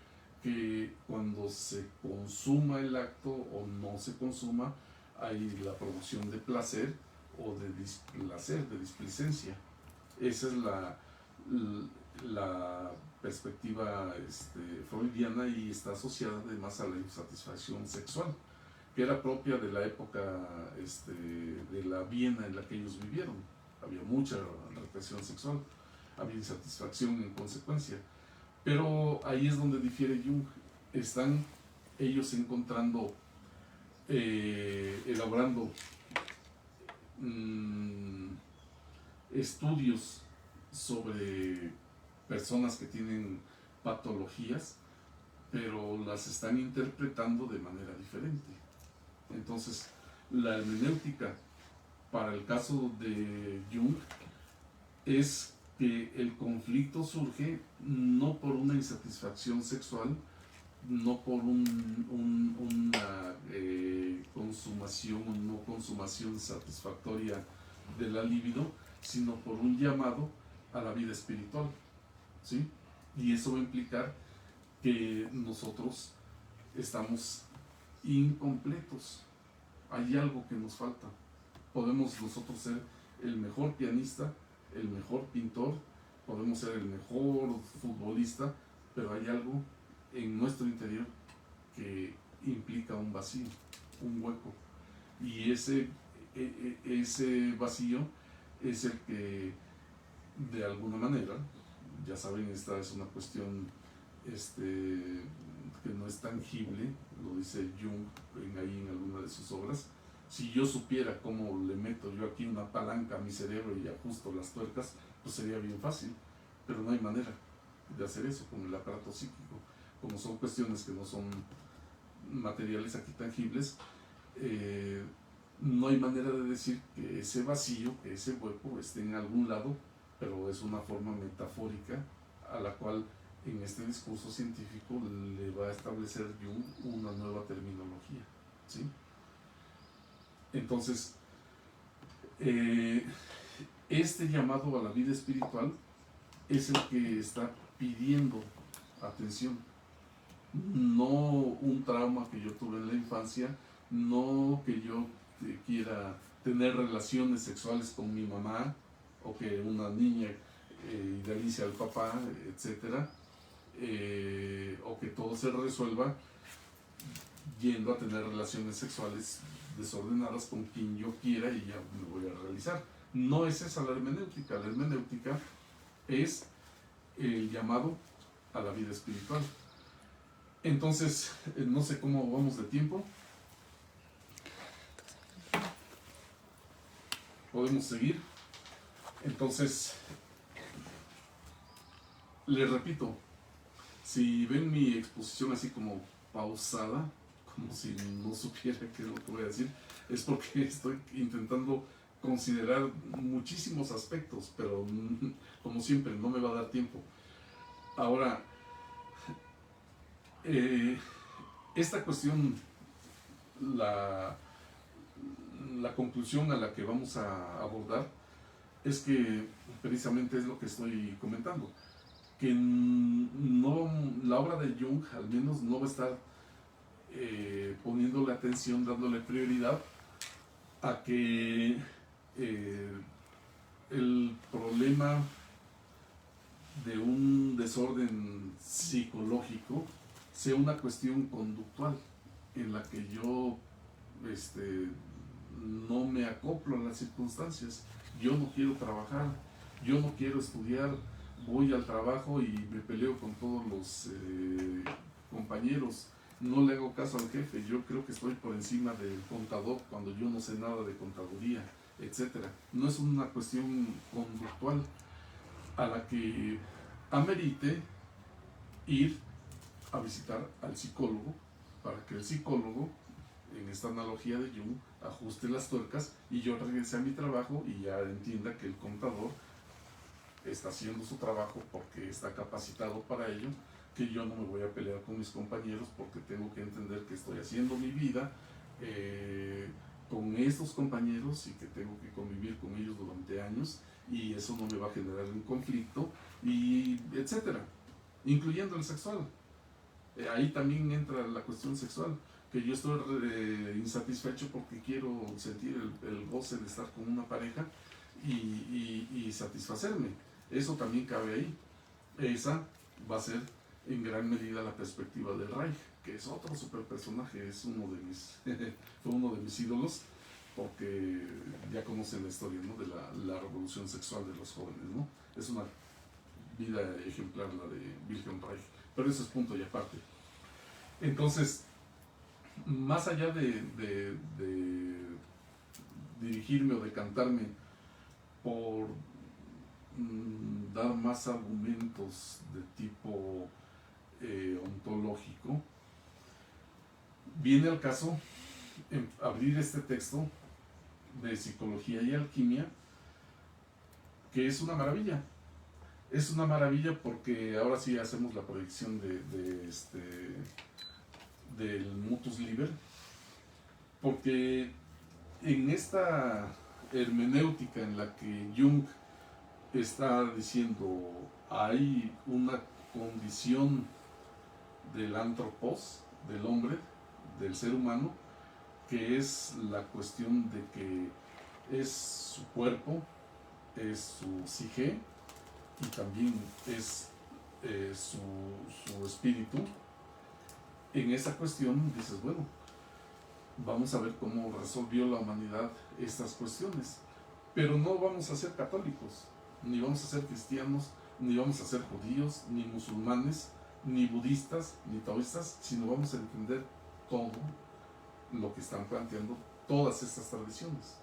que cuando se consuma el acto o no se consuma, hay la producción de placer o de displacer, de displicencia. Esa es la perspectiva freudiana, y está asociada además a la insatisfacción sexual, que era propia de la época de la Viena en la que ellos vivieron. Había mucha represión sexual, había insatisfacción en consecuencia. Pero ahí es donde difiere Jung. Están ellos encontrando, elaborando estudios sobre personas que tienen patologías, pero las están interpretando de manera diferente. Entonces, la hermenéutica para el caso de Jung es que el conflicto surge no por una insatisfacción sexual, no por una consumación o no consumación satisfactoria de la libido, sino por un llamado a la vida espiritual, ¿sí? Y eso va a implicar que nosotros estamos incompletos, hay algo que nos falta. Podemos nosotros ser el mejor pianista, el mejor pintor, podemos ser el mejor futbolista, pero hay algo en nuestro interior que implica un vacío, un hueco, y ese vacío es el que, de alguna manera, ya saben, esta es una cuestión que no es tangible, lo dice Jung ahí en alguna de sus obras. Si yo supiera cómo le meto yo aquí una palanca a mi cerebro y ajusto las tuercas, pues sería bien fácil, pero no hay manera de hacer eso con el aparato psíquico. Como son cuestiones que no son materiales aquí tangibles, no hay manera de decir que ese vacío, que ese hueco esté en algún lado, pero es una forma metafórica a la cual en este discurso científico le va a establecer Jung una nueva terminología, ¿sí? Entonces, este llamado a la vida espiritual es el que está pidiendo atención, no un trauma que yo tuve en la infancia, no que yo quiera tener relaciones sexuales con mi mamá, o que una niña idealice al papá, etcétera, o que todo se resuelva yendo a tener relaciones sexuales desordenadas con quien yo quiera y ya me voy a realizar. No es esa la hermenéutica. La hermenéutica es el llamado a la vida espiritual. Entonces, no sé cómo vamos de tiempo. Podemos seguir. Entonces, les repito, si ven mi exposición así como pausada, como si no supiera qué es lo que voy a decir, es porque estoy intentando considerar muchísimos aspectos, pero como siempre no me va a dar tiempo. Ahora, esta cuestión, la conclusión a la que vamos a abordar es que precisamente es lo que estoy comentando, que no, la obra de Jung al menos no va a estar poniéndole atención, dándole prioridad a que el problema de un desorden psicológico sea una cuestión conductual en la que yo no me acoplo a las circunstancias. Yo no quiero trabajar, yo no quiero estudiar, voy al trabajo y me peleo con todos los compañeros, no le hago caso al jefe, yo creo que estoy por encima del contador cuando yo no sé nada de contaduría, etcétera. No es una cuestión conductual a la que amerite ir a visitar al psicólogo para que el psicólogo, en esta analogía de Jung, ajuste las tuercas y yo regrese a mi trabajo y ya entienda que el contador está haciendo su trabajo porque está capacitado para ello, que yo no me voy a pelear con mis compañeros porque tengo que entender que estoy haciendo mi vida con estos compañeros y que tengo que convivir con ellos durante años y eso no me va a generar un conflicto, y etcétera, incluyendo el sexual. Ahí también entra la cuestión sexual, que yo estoy insatisfecho porque quiero sentir el goce de estar con una pareja y satisfacerme. Eso también cabe ahí. Esa va a ser en gran medida la perspectiva del Reich, que es otro super personaje, es uno de mis fue uno de mis ídolos, porque ya conocen la historia, ¿no?, de la revolución sexual de los jóvenes, ¿no? Es una vida ejemplar la de Wilhelm Reich, pero eso es punto y aparte. Entonces, más allá de dirigirme o decantarme por dar más argumentos de tipo ontológico, viene al caso abrir este texto de Psicología y Alquimia, que es una maravilla. Es una maravilla porque ahora sí hacemos la proyección del Mutus Liber, porque en esta hermenéutica en la que Jung está diciendo hay una condición del antropos, del hombre, del ser humano, que es la cuestión de que es su cuerpo, es su psique y también es su espíritu. En esa cuestión dices, bueno, vamos a ver cómo resolvió la humanidad estas cuestiones, pero no vamos a ser católicos, ni vamos a ser cristianos, ni vamos a ser judíos, ni musulmanes, ni budistas, ni taoístas, sino vamos a entender todo lo que están planteando todas estas tradiciones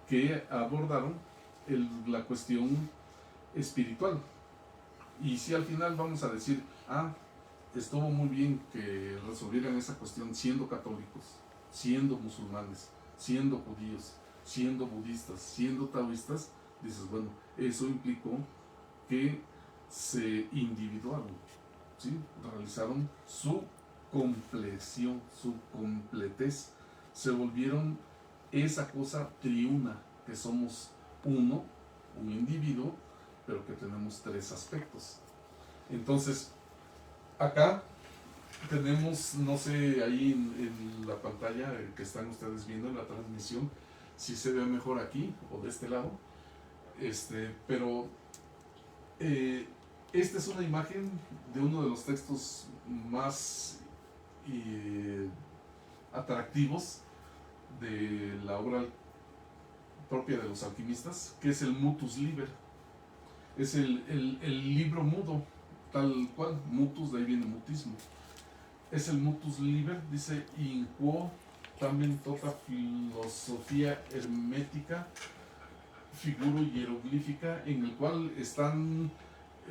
que abordaron la cuestión espiritual. Y si al final vamos a decir, estuvo muy bien que resolvieran esa cuestión siendo católicos, siendo musulmanes, siendo judíos, siendo budistas, siendo taoístas, dices, bueno, eso implicó que se individuaron, ¿sí? Realizaron su compleción, su completez, se volvieron esa cosa triuna, que somos uno, un individuo, pero que tenemos tres aspectos. Entonces, acá tenemos, no sé, ahí en la pantalla que están ustedes viendo en la transmisión, si se ve mejor aquí o de este lado, pero esta es una imagen de uno de los textos más atractivos de la obra propia de los alquimistas, que es el Mutus Liber. Es el libro mudo, tal cual, mutus, de ahí viene mutismo. Es el Mutus Liber, dice, in quo tamen tota filosofía hermética, figuro hieroglífica, en el cual están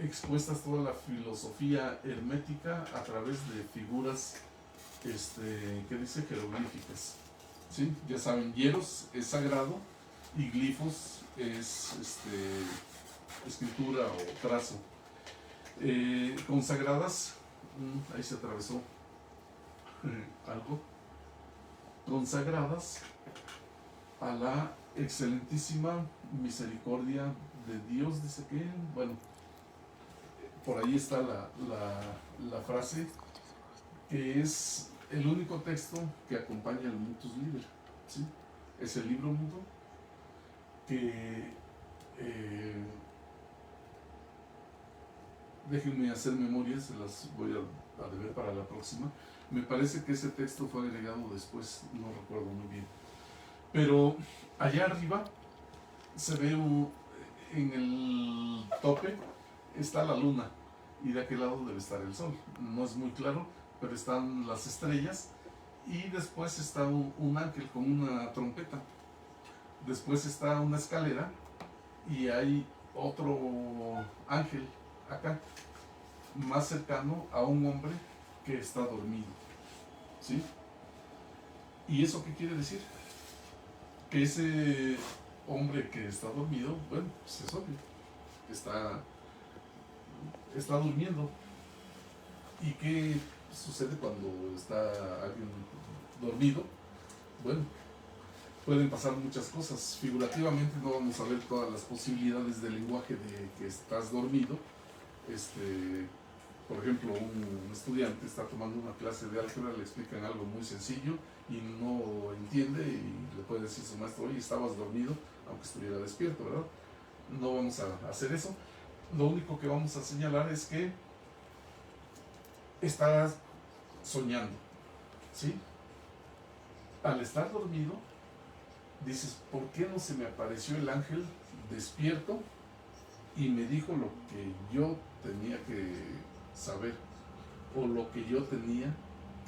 expuestas toda la filosofía hermética a través de figuras, ¿qué dice? Jeroglíficas. ¿Sí? Ya saben, hieros es sagrado y glifos es escritura o trazo. Consagradas, ahí se atravesó algo, consagradas a la excelentísima misericordia de Dios, dice que, bueno, por ahí está la frase, que es el único texto que acompaña el Mutus Liber, ¿sí? Es el libro mudo que déjenme hacer memoria, se las voy a deber para la próxima. Me parece que ese texto fue agregado después, no recuerdo muy bien. Pero allá arriba se ve en el tope está la luna y de aquel lado debe estar el sol. No es muy claro, pero están las estrellas y después está un ángel con una trompeta. Después está una escalera y hay otro ángel acá, más cercano a un hombre que está dormido, ¿sí? ¿Y eso qué quiere decir? Que ese hombre que está dormido, bueno, pues es obvio, está durmiendo. ¿Y qué sucede cuando está alguien dormido? Bueno, pueden pasar muchas cosas. Figurativamente no vamos a ver todas las posibilidades del lenguaje de que estás dormido. Por ejemplo, un estudiante está tomando una clase de álgebra, le explican algo muy sencillo y no entiende y le puede decir su maestro, oye, estabas dormido, aunque estuviera despierto, ¿verdad? No vamos a hacer eso. Lo único que vamos a señalar es que estás soñando, ¿sí? Al estar dormido, dices, ¿por qué no se me apareció el ángel despierto y me dijo lo que yo tenía que saber, o lo que yo tenía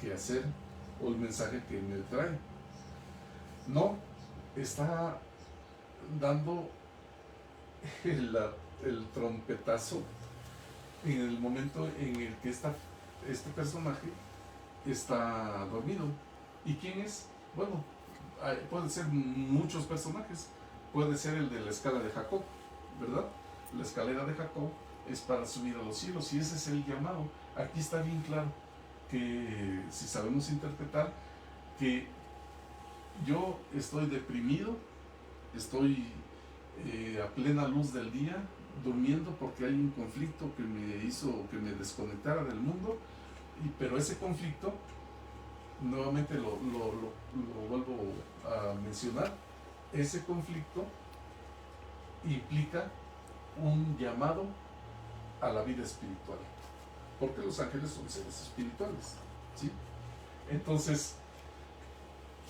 que hacer, o el mensaje que me trae? No, está dando el trompetazo en el momento en el que este personaje está dormido. ¿Y quién es? Bueno, pueden ser muchos personajes. Puede ser el de la escala de Jacob, ¿verdad? La escalera de Jacob es para subir a los cielos y ese es el llamado. Aquí está bien claro que si sabemos interpretar que yo estoy deprimido, estoy a plena luz del día, durmiendo porque hay un conflicto que me hizo que me desconectara del mundo, pero ese conflicto, nuevamente lo vuelvo a mencionar, ese conflicto implica un llamado a la vida espiritual, porque los ángeles son seres espirituales, ¿sí? Entonces,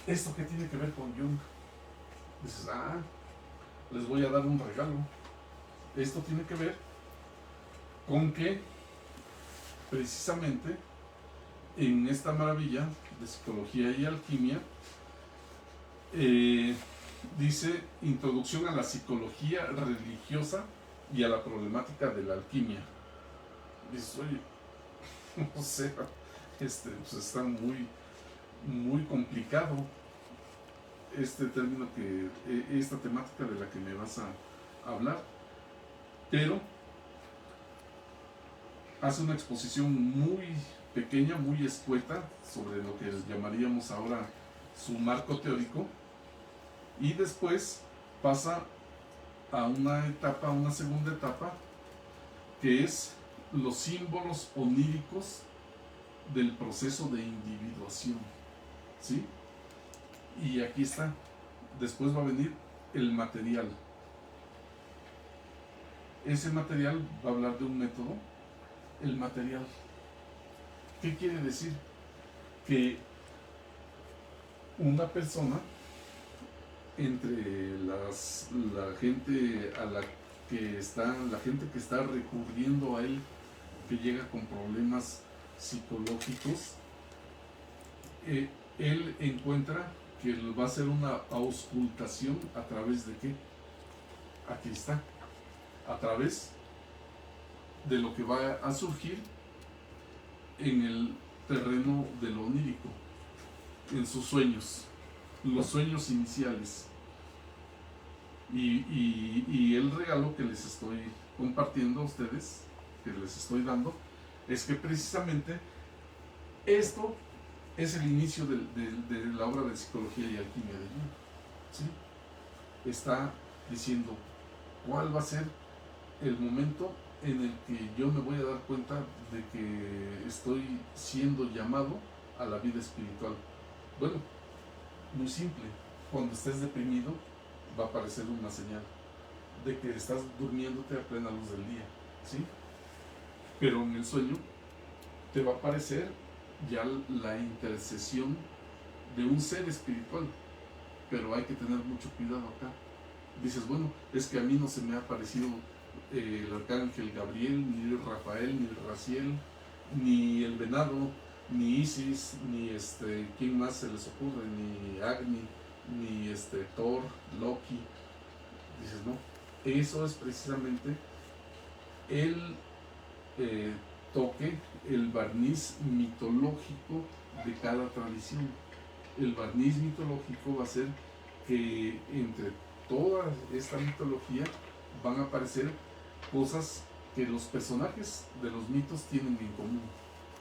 ¿esto qué tiene que ver con Jung? Dices, les voy a dar un regalo. Esto tiene que ver con que precisamente en esta maravilla de psicología y alquimia dice introducción a la psicología religiosa y a la problemática de la alquimia. Dices, oye, o sea, pues está muy, muy complicado este término esta temática de la que me vas a hablar, pero hace una exposición muy pequeña, muy escueta sobre lo que llamaríamos ahora su marco teórico, y después pasa a una segunda etapa, que es los símbolos oníricos del proceso de individuación, ¿sí? Y aquí está. Después va a venir el material. Ese material va a hablar de un método. El material, ¿qué quiere decir? Que una persona, entre la gente a la gente que está recurriendo a él, que llega con problemas psicológicos, él encuentra que va a hacer una auscultación. ¿A través de qué? Aquí está. A través de lo que va a surgir en el terreno de lo onírico, en sus sueños, los sueños iniciales. Y el regalo que les estoy compartiendo a ustedes, que les estoy dando, es que precisamente esto es el inicio de la obra de Psicología y Alquimia de Jung, ¿sí? Está diciendo cuál va a ser el momento en el que yo me voy a dar cuenta de que estoy siendo llamado a la vida espiritual. Bueno, muy simple. Cuando estés deprimido, va a aparecer una señal de que estás durmiéndote a plena luz del día, ¿sí? Pero en el sueño te va a aparecer ya la intercesión de un ser espiritual, pero hay que tener mucho cuidado acá. Dices, bueno, es que a mí no se me ha aparecido el arcángel Gabriel, ni Rafael, ni Raciel, ni el venado, ni Isis, ni ¿quién más se les ocurre? Ni Agni, ni Thor, Loki. Dices, no, eso es precisamente el toque, el barniz mitológico de cada tradición. El barniz mitológico va a ser que entre toda esta mitología van a aparecer cosas que los personajes de los mitos tienen en común.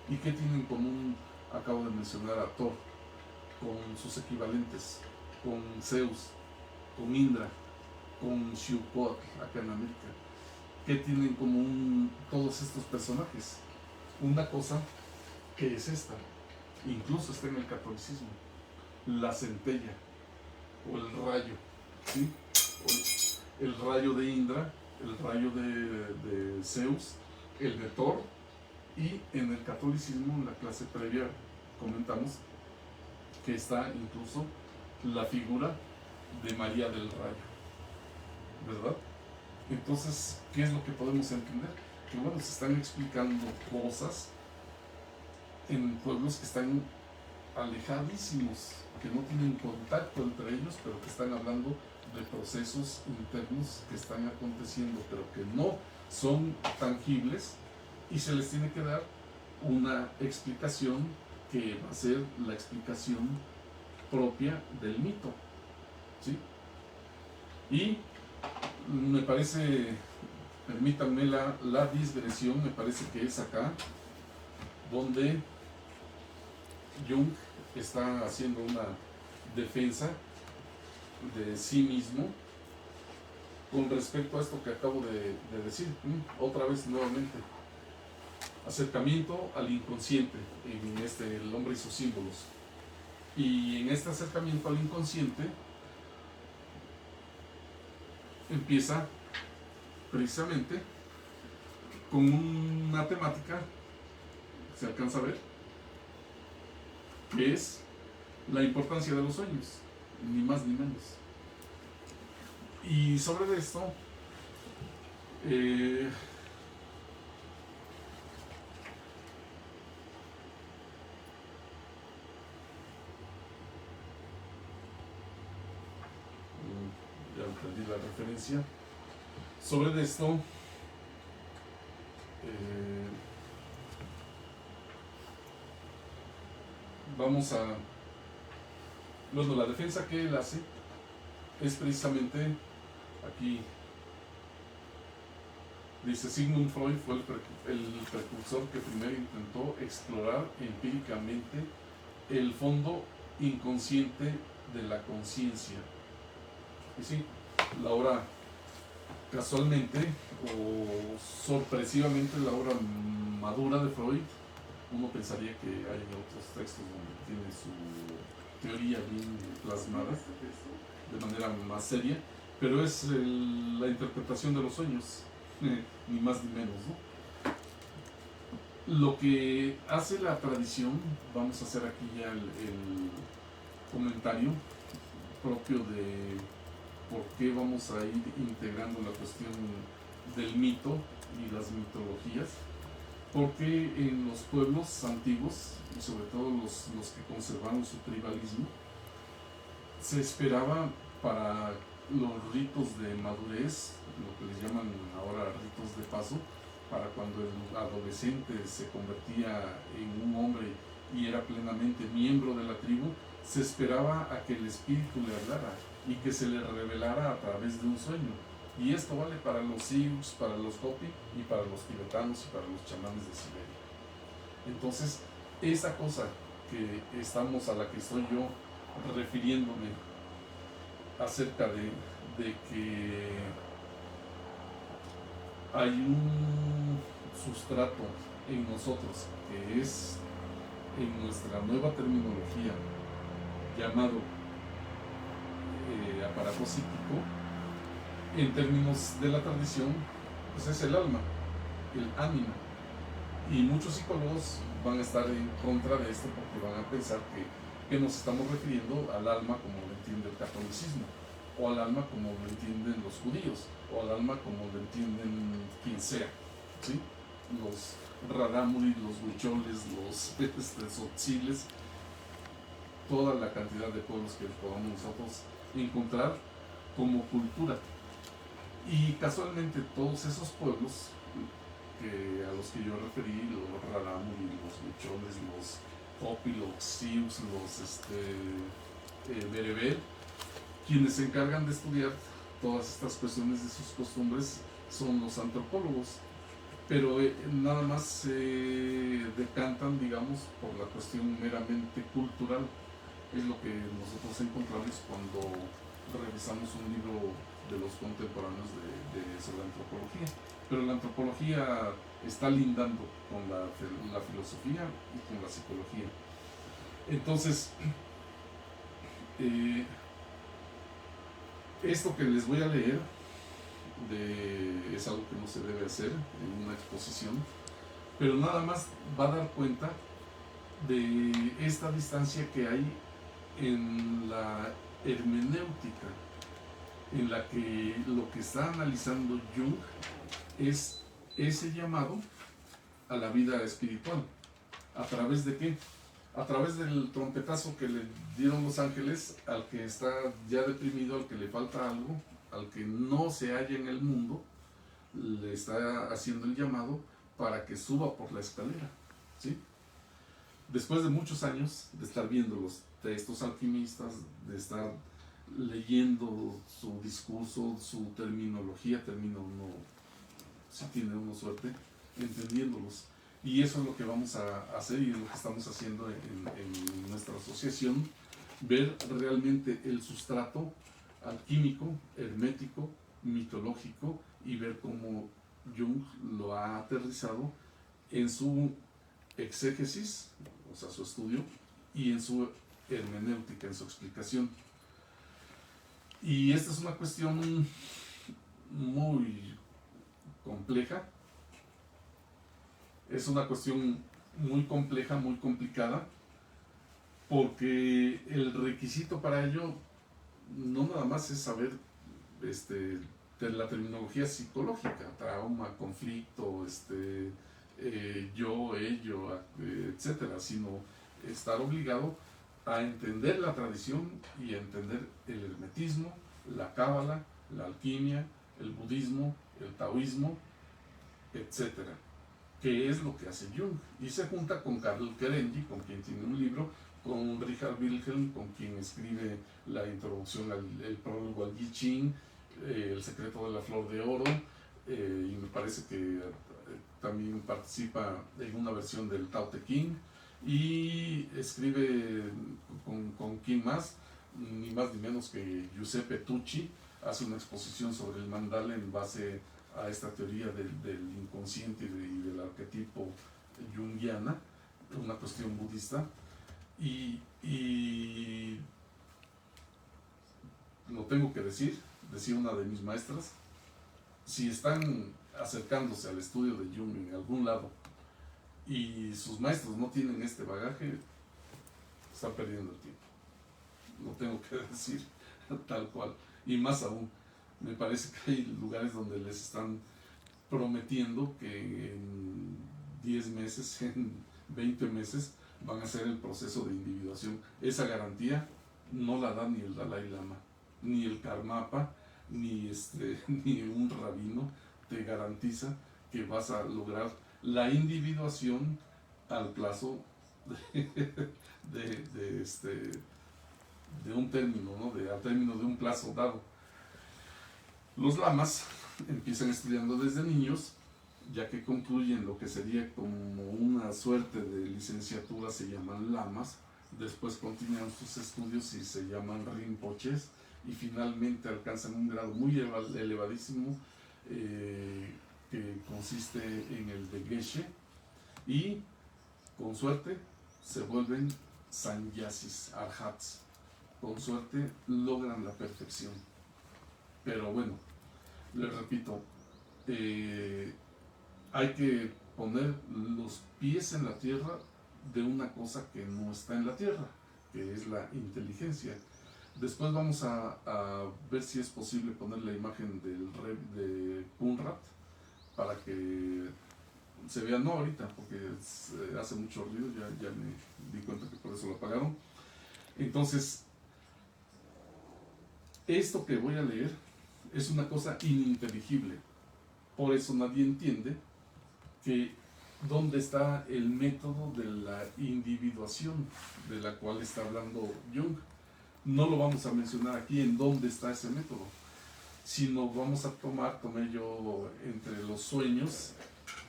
¿Y qué tienen en común? Acabo de mencionar a Thor, con sus equivalentes, con Zeus, con Indra, con Xiuquot, acá en América. ¿Qué tienen en común todos estos personajes? Una cosa que es esta, incluso está en el catolicismo, la centella, o el rayo, ¿sí? O el rayo de Indra, el rayo de Zeus, el de Thor, y en el catolicismo, en la clase previa, comentamos que está incluso la figura de María del Rayo, ¿verdad? Entonces, ¿qué es lo que podemos entender? Que bueno, se están explicando cosas en pueblos que están alejadísimos, que no tienen contacto entre ellos, pero que están hablando de procesos internos que están aconteciendo, pero que no son tangibles, y se les tiene que dar una explicación que va a ser la explicación propia del mito, ¿sí? Y me parece, permítanme la digresión, me parece que es acá donde Jung está haciendo una defensa de sí mismo con respecto a esto que acabo de decir. Otra vez, nuevamente, acercamiento al inconsciente en el hombre y sus símbolos. Y en este acercamiento al inconsciente empieza precisamente con una temática, se alcanza a ver, que es la importancia de los sueños, ni más ni menos. Y sobre esto, ya entendí la referencia. Sobre esto Eh, vamos a... Bueno, la defensa que él hace es precisamente aquí. Dice, Sigmund Freud fue el precursor que primero intentó explorar empíricamente el fondo inconsciente de la conciencia. Y sí, la obra, casualmente o sorpresivamente, la obra madura de Freud, uno pensaría que hay otros textos donde tiene su teoría bien plasmada de manera más seria, pero es la interpretación de los sueños, ni más ni menos, ¿no? Lo que hace la tradición, vamos a hacer aquí ya el comentario propio de por qué vamos a ir integrando la cuestión del mito y las mitologías, porque en los pueblos antiguos, y sobre todo los que conservaron su tribalismo, se esperaba para los ritos de madurez, lo que les llaman ahora ritos de paso, para cuando el adolescente se convertía en un hombre y era plenamente miembro de la tribu, se esperaba a que el espíritu le hablara y que se le revelara a través de un sueño. Y esto vale para los Sioux, para los Hopi y para los tibetanos y para los chamanes de Siberia. Entonces, esa cosa que estamos, a la que estoy yo refiriéndome acerca de que hay un sustrato en nosotros que es, en nuestra nueva terminología, llamado aparato psíquico, en términos de la tradición, pues es el alma, el ánima. Y muchos psicólogos van a estar en contra de esto porque van a pensar que nos estamos refiriendo al alma como lo entiende el catolicismo, o al alma como lo entienden los judíos, o al alma como lo entienden quien sea, ¿sí? Los rarámuri, los huicholes, los tzotziles, toda la cantidad de pueblos que podamos nosotros encontrar como cultura. Y casualmente todos esos pueblos a los que yo referí, los rarámuri, los huicholes, los Hopi, los Sioux, los bereber, quienes se encargan de estudiar todas estas cuestiones de sus costumbres son los antropólogos, pero nada más se decantan, digamos, por la cuestión meramente cultural. Es lo que nosotros encontramos cuando revisamos un libro de los contemporáneos sobre antropología. Pero la antropología está lindando con la filosofía y con la psicología. Entonces, esto que les voy a leer es algo que no se debe hacer en una exposición, pero nada más va a dar cuenta de esta distancia que hay en la hermenéutica, en la que lo que está analizando Jung es ese llamado a la vida espiritual. ¿A través de qué? A través del trompetazo que le dieron los ángeles al que está ya deprimido, al que le falta algo, al que no se halla en el mundo, le está haciendo el llamado para que suba por la escalera, ¿sí? Después de muchos años de estar viendo estos alquimistas, de estar leyendo su discurso, su terminología, termina uno, si tiene uno suerte, entendiéndolos. Y eso es lo que vamos a hacer y es lo que estamos haciendo en nuestra asociación, ver realmente el sustrato alquímico, hermético, mitológico, y ver cómo Jung lo ha aterrizado en su exégesis, o sea, su estudio, y en su hermenéutica, en su explicación. Y esta es una cuestión muy compleja, es una cuestión muy compleja, muy complicada, porque el requisito para ello no nada más es saber de la terminología psicológica, trauma, conflicto, yo, ello, etcétera, sino estar obligado a entender la tradición y a entender el hermetismo, la cábala, la alquimia, el budismo, el taoísmo, etcétera. qué es lo que hace Jung. Y se junta con Karl Kerenyi, con quien tiene un libro, con Richard Wilhelm, con quien escribe la introducción, el prólogo al I Ching, El secreto de la flor de oro, y me parece que también participa en una versión del Tao Te Ching, y escribe con quién más, ni más ni menos que Giuseppe Tucci. Hace una exposición sobre el mandala en base a esta teoría del inconsciente y del arquetipo junguiana, una cuestión budista. Y lo tengo que decir, decía una de mis maestras, si están acercándose al estudio de Jung en algún lado y sus maestros no tienen este bagaje, están perdiendo el tiempo. Lo tengo que decir tal cual. Y más aún, me parece que hay lugares donde les están prometiendo que en 10 meses, en 20 meses, van a hacer el proceso de individuación. Esa garantía no la da ni el Dalai Lama, ni el Karmapa, ni ni un rabino te garantiza que vas a lograr la individuación al plazo de un término, ¿no? Al término de un plazo dado. Los lamas empiezan estudiando desde niños, ya que concluyen lo que sería como una suerte de licenciatura, se llaman lamas, después continúan sus estudios y se llaman rinpoches, y finalmente alcanzan un grado muy elevadísimo que consiste en el de Geshe, y con suerte se vuelven sannyasis, arhats, con suerte logran la perfección. Pero bueno, les repito, hay que poner los pies en la tierra de una cosa que no está en la tierra, que es la inteligencia. Después vamos a ver si es posible poner la imagen del rey de Kunrat para que se vea, no ahorita, porque hace mucho ruido, ya me di cuenta que por eso lo apagaron. Entonces, esto que voy a leer es una cosa ininteligible, por eso nadie entiende que dónde está el método de la individuación de la cual está hablando Jung. No lo vamos a mencionar aquí en dónde está ese método, sino vamos a tomé yo entre los sueños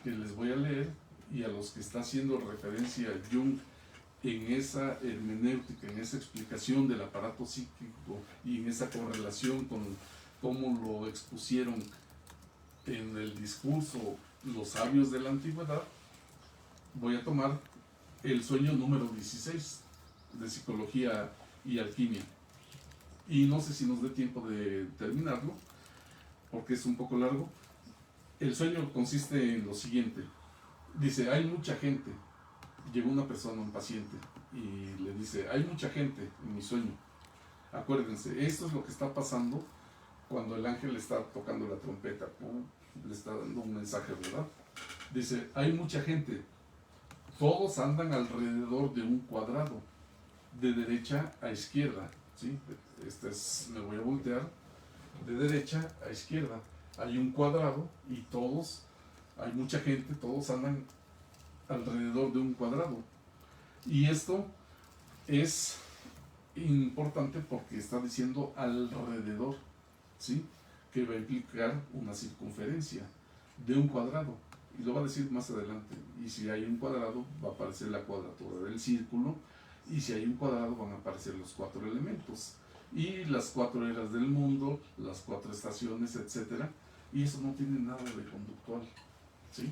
que les voy a leer y a los que está haciendo referencia Jung en esa hermenéutica, en esa explicación del aparato psíquico y en esa correlación con cómo lo expusieron en el discurso los sabios de la antigüedad. Voy a tomar el sueño número 16 de psicología y alquimia, y no sé si nos dé tiempo de terminarlo porque es un poco largo. El sueño consiste en lo siguiente. Dice, hay mucha gente. Llegó una persona, un paciente, y le dice, hay mucha gente en mi sueño. Acuérdense, esto es lo que está pasando cuando el ángel está tocando la trompeta, le está dando un mensaje, ¿verdad? Dice, hay mucha gente, todos andan alrededor de un cuadrado, de derecha a izquierda, ¿sí? Me voy a voltear, de derecha a izquierda, hay un cuadrado y todos, hay mucha gente, todos andan alrededor de un cuadrado. Y esto es importante porque está diciendo alrededor, ¿sí? Que va a implicar una circunferencia de un cuadrado, y lo va a decir más adelante. Y si hay un cuadrado, va a aparecer la cuadratura del círculo, y si hay un cuadrado, van a aparecer los 4 elementos y las 4 eras del mundo, las 4 estaciones, etcétera. Y eso no tiene nada de conductual, ¿sí?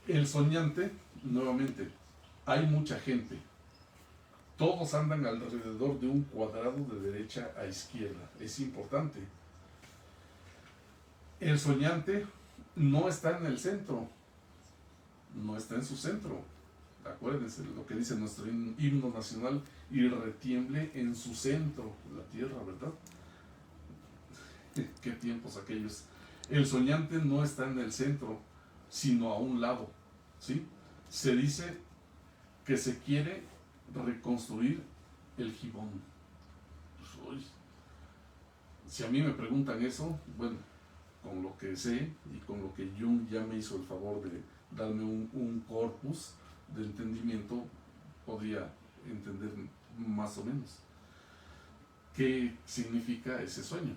El soñante, nuevamente, hay mucha gente, todos andan alrededor de un cuadrado de derecha a izquierda. Es importante. El soñante no está en el centro, no está en su centro. Acuérdense lo que dice nuestro himno nacional, y retiemble en su centro la tierra, ¿verdad? Qué tiempos aquellos. El soñante no está en el centro, sino a un lado, ¿sí? Se dice que se quiere reconstruir el Gibón. Pues, si a mí me preguntan eso, bueno, con lo que sé y con lo que Jung ya me hizo el favor darme un corpus de entendimiento, podría entender más o menos qué significa ese sueño.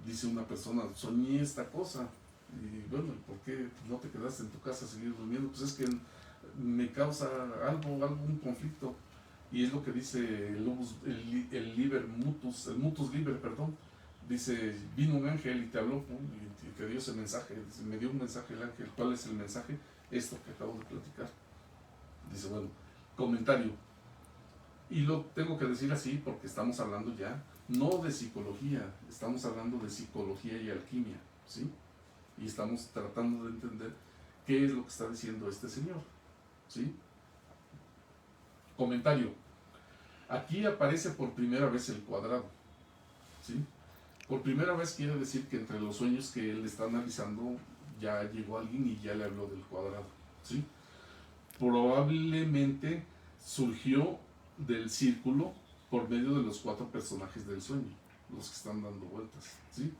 Dice una persona, soñé esta cosa, y bueno, ¿por qué no te quedaste en tu casa a seguir durmiendo? Pues es que me causa algún conflicto. Y es lo que dice el liber mutus, el mutus liber, perdón. Dice, vino un ángel y te habló, ¿no? Y te dio ese mensaje, me dio un mensaje el ángel. ¿Cuál es el mensaje? Esto que acabo de platicar. Dice, bueno, comentario. Y lo tengo que decir así porque estamos hablando ya, no de psicología, estamos hablando de psicología y alquimia, ¿sí? Y estamos tratando de entender qué es lo que está diciendo este señor, ¿sí? Comentario. Aquí aparece por primera vez el cuadrado, ¿sí? Por primera vez quiere decir que entre los sueños que él está analizando ya llegó alguien y ya le habló del cuadrado, ¿sí? Probablemente surgió del círculo por medio de los 4 personajes del sueño, los que están dando vueltas, ¿sí?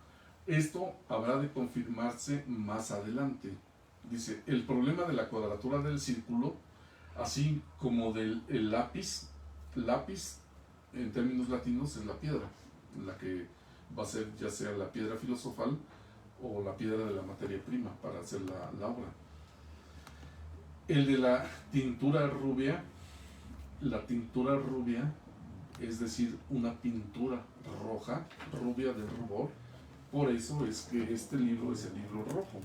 Esto habrá de confirmarse más adelante. Dice, el problema de la cuadratura del círculo, así como del el lápiz en términos latinos es la piedra, la que va a ser ya sea la piedra filosofal o la piedra de la materia prima para hacer la obra. El de la tintura rubia es decir, una pintura roja, rubia de rubor. Por eso es que este libro es el libro rojo.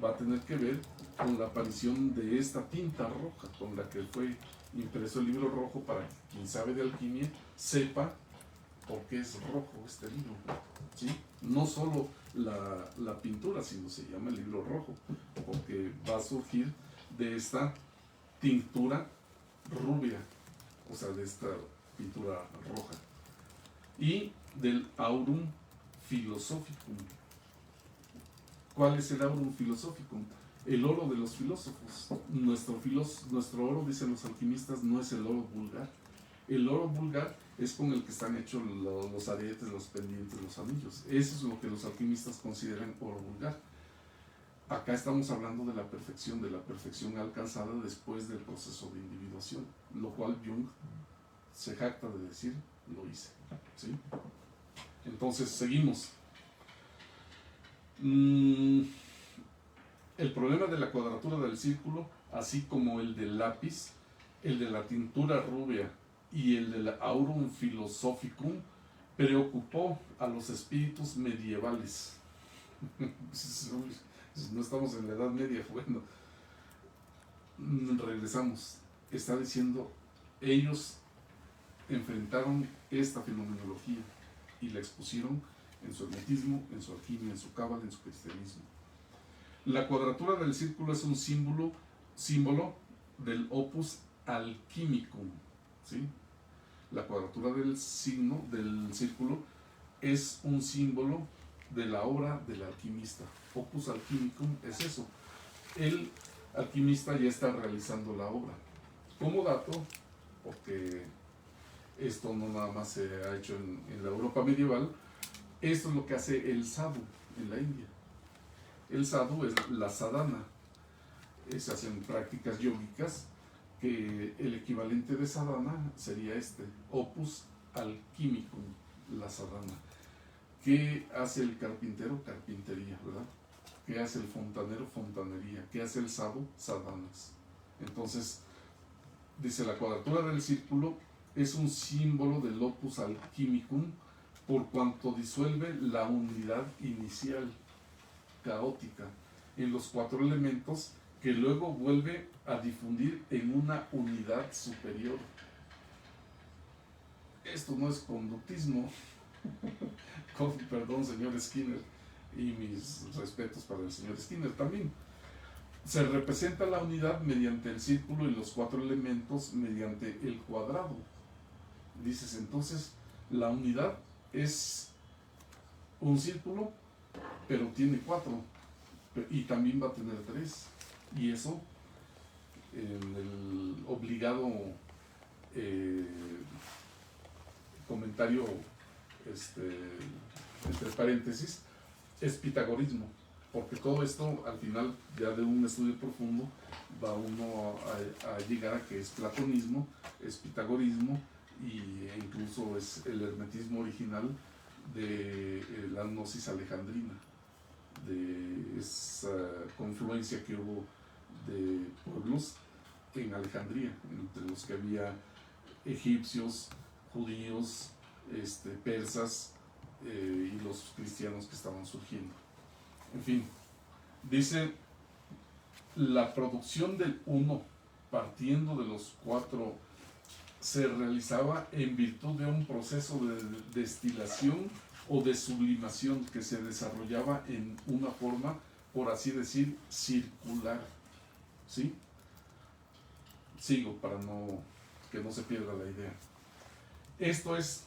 Va a tener que ver con la aparición de esta tinta roja con la que fue impreso el libro rojo, para que quien sabe de alquimia sepa por qué es rojo este libro, ¿sí? No solo la pintura, sino se llama el libro rojo porque va a surgir de esta tintura rubia, o sea, de esta pintura roja, y del aurum philosophicum. ¿Cuál es el aurum philosophicum? El oro de los filósofos. Nuestro oro, dicen los alquimistas, no es el oro vulgar. El oro vulgar es con el que están hechos los aretes, los pendientes, los anillos. Eso es lo que los alquimistas consideran oro vulgar. Acá estamos hablando de la perfección alcanzada después del proceso de individuación, lo cual Jung se jacta de decir, lo hice, ¿sí? Entonces, seguimos. El problema de la cuadratura del círculo, así como el del lápiz, el de la tintura rubia y el del aurum philosophicum, preocupó a los espíritus medievales. No estamos en la Edad Media, bueno. Regresamos. Está diciendo, ellos enfrentaron esta fenomenología y la expusieron en su hermetismo, en su alquimia, en su cábala, en su cristianismo. La cuadratura del círculo es un símbolo del opus alquimicum, ¿sí? La cuadratura del círculo es un símbolo de la obra del alquimista. Opus alquimicum es eso. El alquimista ya está realizando la obra. Como dato, porque esto no nada más se ha hecho en la Europa medieval, esto es lo que hace el sadhu en la India. El sadhu es la sadhana. Se hacen prácticas yógicas, que el equivalente de sadhana sería opus alquimicum, la sadhana. ¿Qué hace el carpintero? Carpintería, ¿verdad? ¿Qué hace el fontanero? Fontanería. ¿Qué hace el sadhu? Sadhanas. Entonces, dice, la cuadratura del círculo es un símbolo del opus alquimicum por cuanto disuelve la unidad inicial caótica en los 4 elementos, que luego vuelve a difundir en una unidad superior. Esto no es conductismo. Con perdón, señor Skinner, y mis respetos para el señor Skinner también. Se representa la unidad mediante el círculo y los 4 elementos mediante el cuadrado. Dices, entonces, la unidad es un círculo, pero tiene 4, y también va a tener 3. Y eso, en el obligado comentario entre paréntesis, es pitagorismo. porque todo esto al final ya de un estudio profundo va uno a llegar a que es platonismo, es pitagorismo e incluso es el hermetismo original de la gnosis alejandrina, de esa confluencia que hubo de pueblos en Alejandría, entre los que había egipcios, judíos, persas y los cristianos que estaban surgiendo. En fin, dice, la producción del uno, partiendo de los cuatro, se realizaba en virtud de un proceso de destilación o de sublimación que se desarrollaba en una forma, por así decir, circular. ¿Sí? Sigo para que no se pierda la idea. Esto es,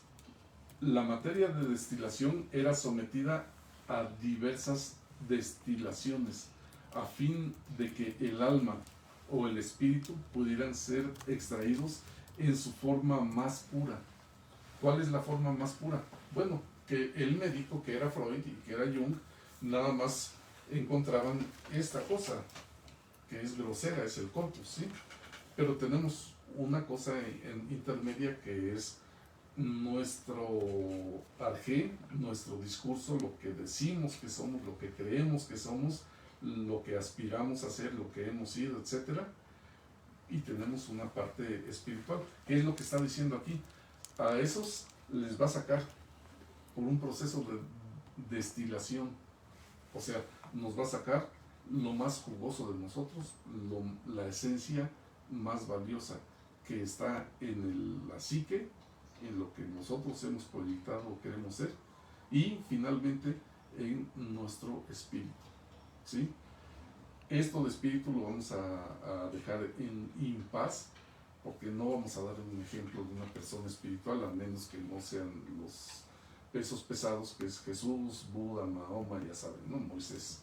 la materia de destilación era sometida a diversas destilaciones a fin de que el alma o el espíritu pudieran ser extraídos en su forma más pura. ¿Cuál es la forma más pura? Bueno, que el médico, que era Freud y que era Jung, nada más encontraban esta cosa, que es grosera, es el corpus, ¿sí? Pero tenemos una cosa intermedia que es nuestro arjé, nuestro discurso, lo que decimos que somos, lo que creemos que somos, lo que aspiramos a ser, lo que hemos sido, etc. Y tenemos una parte espiritual. ¿Qué es lo que está diciendo aquí? A esos les va a sacar por un proceso de destilación. O sea, nos va a sacar lo más jugoso de nosotros, la esencia más valiosa que está en la psique, en lo que nosotros hemos proyectado o queremos ser, y finalmente en nuestro espíritu. ¿Sí? Esto de espíritu lo vamos a dejar en impas, porque no vamos a dar un ejemplo de una persona espiritual, a menos que no sean los pesos pesados, que es Jesús, Buda, Mahoma, ya saben, ¿no? Moisés.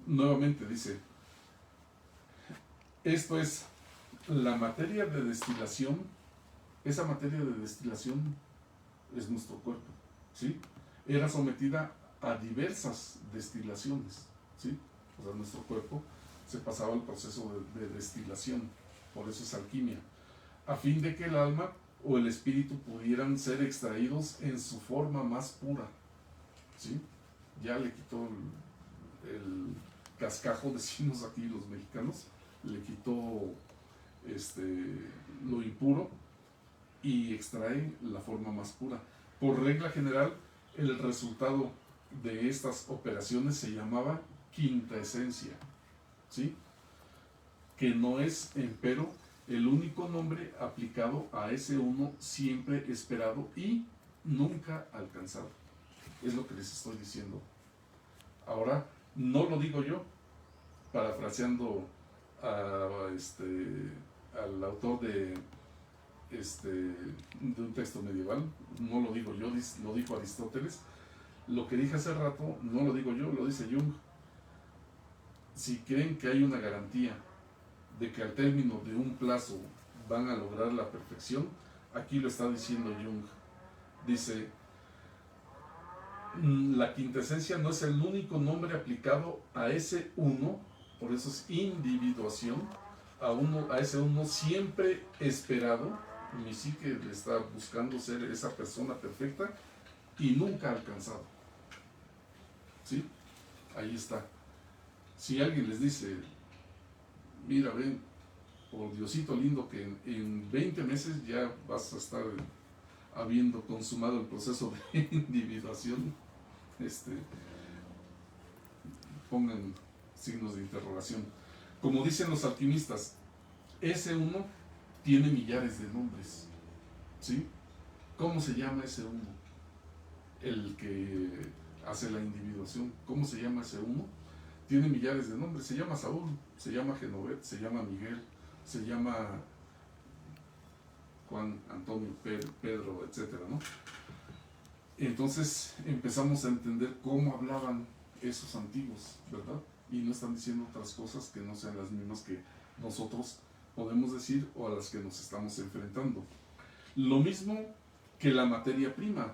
Nuevamente dice, esto es la materia de destilación. Esa materia de destilación es nuestro cuerpo, ¿sí? Era sometida a diversas destilaciones, ¿sí? O sea, nuestro cuerpo se pasaba el proceso de destilación, por eso es alquimia, a fin de que el alma o el espíritu pudieran ser extraídos en su forma más pura, ¿sí? Ya le quitó el cascajo, decimos aquí los mexicanos, le quitó lo impuro y extrae la forma más pura. Por regla general, el resultado de estas operaciones se llamaba quinta esencia, ¿sí? Que no es, empero, el único nombre aplicado a ese uno siempre esperado y nunca alcanzado. Es lo que les estoy diciendo. Ahora, no lo digo yo, parafraseando al autor de un texto medieval, no lo digo yo, lo dijo Aristóteles. Lo que dije hace rato, no lo digo yo, lo dice Jung. Si creen que hay una garantía de que al término de un plazo van a lograr la perfección, aquí lo está diciendo Jung. Dice, la quintesencia no es el único nombre aplicado a ese uno, por eso es individuación, a ese uno siempre esperado. Mi psique está buscando ser esa persona perfecta y nunca alcanzado. ¿Sí? Ahí está. Si alguien les dice, mira, ven, por Diosito lindo, que en 20 meses ya vas a estar habiendo consumado el proceso de individuación, pongan signos de interrogación. Como dicen los alquimistas, ese uno tiene millares de nombres, ¿sí? ¿Cómo se llama ese uno? El que hace la individuación, ¿cómo se llama ese uno? Tiene millares de nombres, se llama Saúl, se llama Genovet, se llama Miguel, se llama Juan, Antonio, Pedro, etcétera, ¿no? Entonces empezamos a entender cómo hablaban esos antiguos, ¿verdad? Y no están diciendo otras cosas que no sean las mismas que nosotros podemos decir o a las que nos estamos enfrentando. Lo mismo que la materia prima.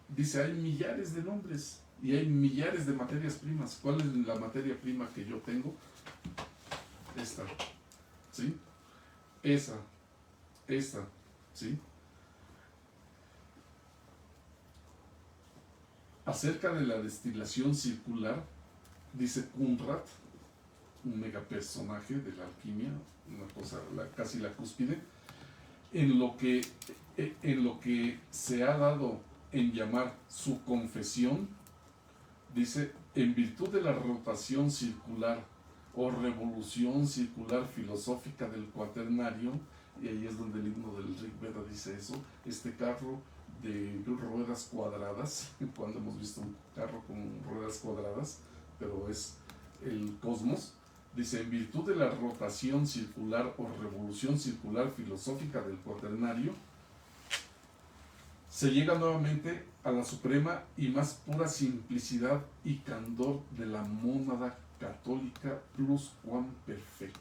Dice, hay millares de nombres. Y hay millares de materias primas. ¿Cuál es la materia prima que yo tengo? Esta, ¿sí? Esta, ¿sí? Acerca de la destilación circular, dice Conrad, un megapersonaje de la alquimia, una cosa casi la cúspide, en lo que se ha dado en llamar su confesión, dice, en virtud de la rotación circular o revolución circular filosófica del cuaternario, y ahí es donde el himno del Rig Veda dice eso, este carro de ruedas cuadradas, cuando hemos visto un carro con ruedas cuadradas, pero es el cosmos, dice, en virtud de la rotación circular o revolución circular filosófica del cuaternario, se llega nuevamente a la suprema y más pura simplicidad y candor de la mónada católica pluscuamperfecta,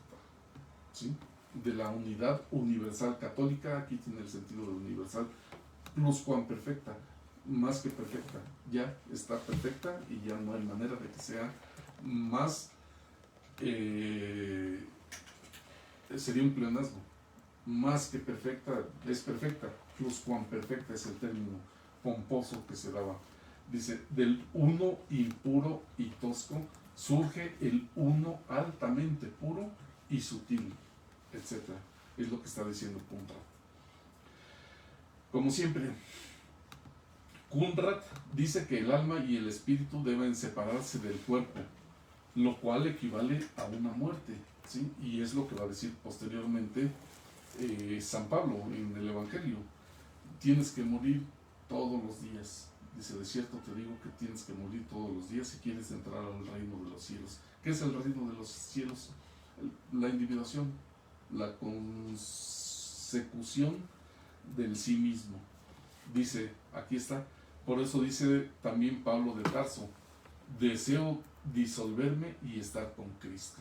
¿sí? De la unidad universal católica, aquí tiene el sentido de universal, pluscuamperfecta, más que perfecta, ya está perfecta y ya no hay manera de que sea más, sería un pleonasmo, más que perfecta, es perfecta, pluscuamperfecta es el término pomposo que se daba. Dice, del uno impuro y tosco surge el uno altamente puro y sutil, etc. Es lo que está diciendo Conrad. Como siempre, Conrad dice que el alma y el espíritu deben separarse del cuerpo, lo cual equivale a una muerte, ¿sí? Y es lo que va a decir posteriormente San Pablo en el Evangelio. Tienes que morir todos los días. Dice, de cierto te digo que tienes que morir todos los días si quieres entrar al reino de los cielos. ¿Qué es el reino de los cielos? La individuación, la consecución del sí mismo. Dice, aquí está, por eso dice también Pablo de Tarso, deseo disolverme y estar con Cristo.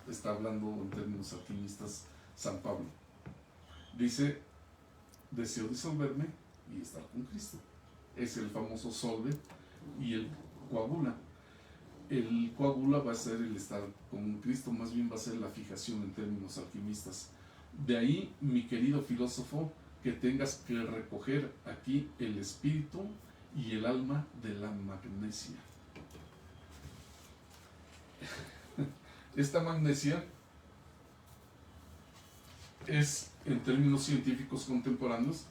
Está hablando en términos alquimistas San Pablo. Dice, deseo disolverme y estar con Cristo. Es el famoso solve y el coagula. El coagula va a ser el estar con Cristo, más bien va a ser la fijación en términos alquimistas. De ahí, mi querido filósofo, que tengas que recoger aquí el espíritu y el alma de la magnesia. Esta magnesia es, en términos científicos contemporáneos,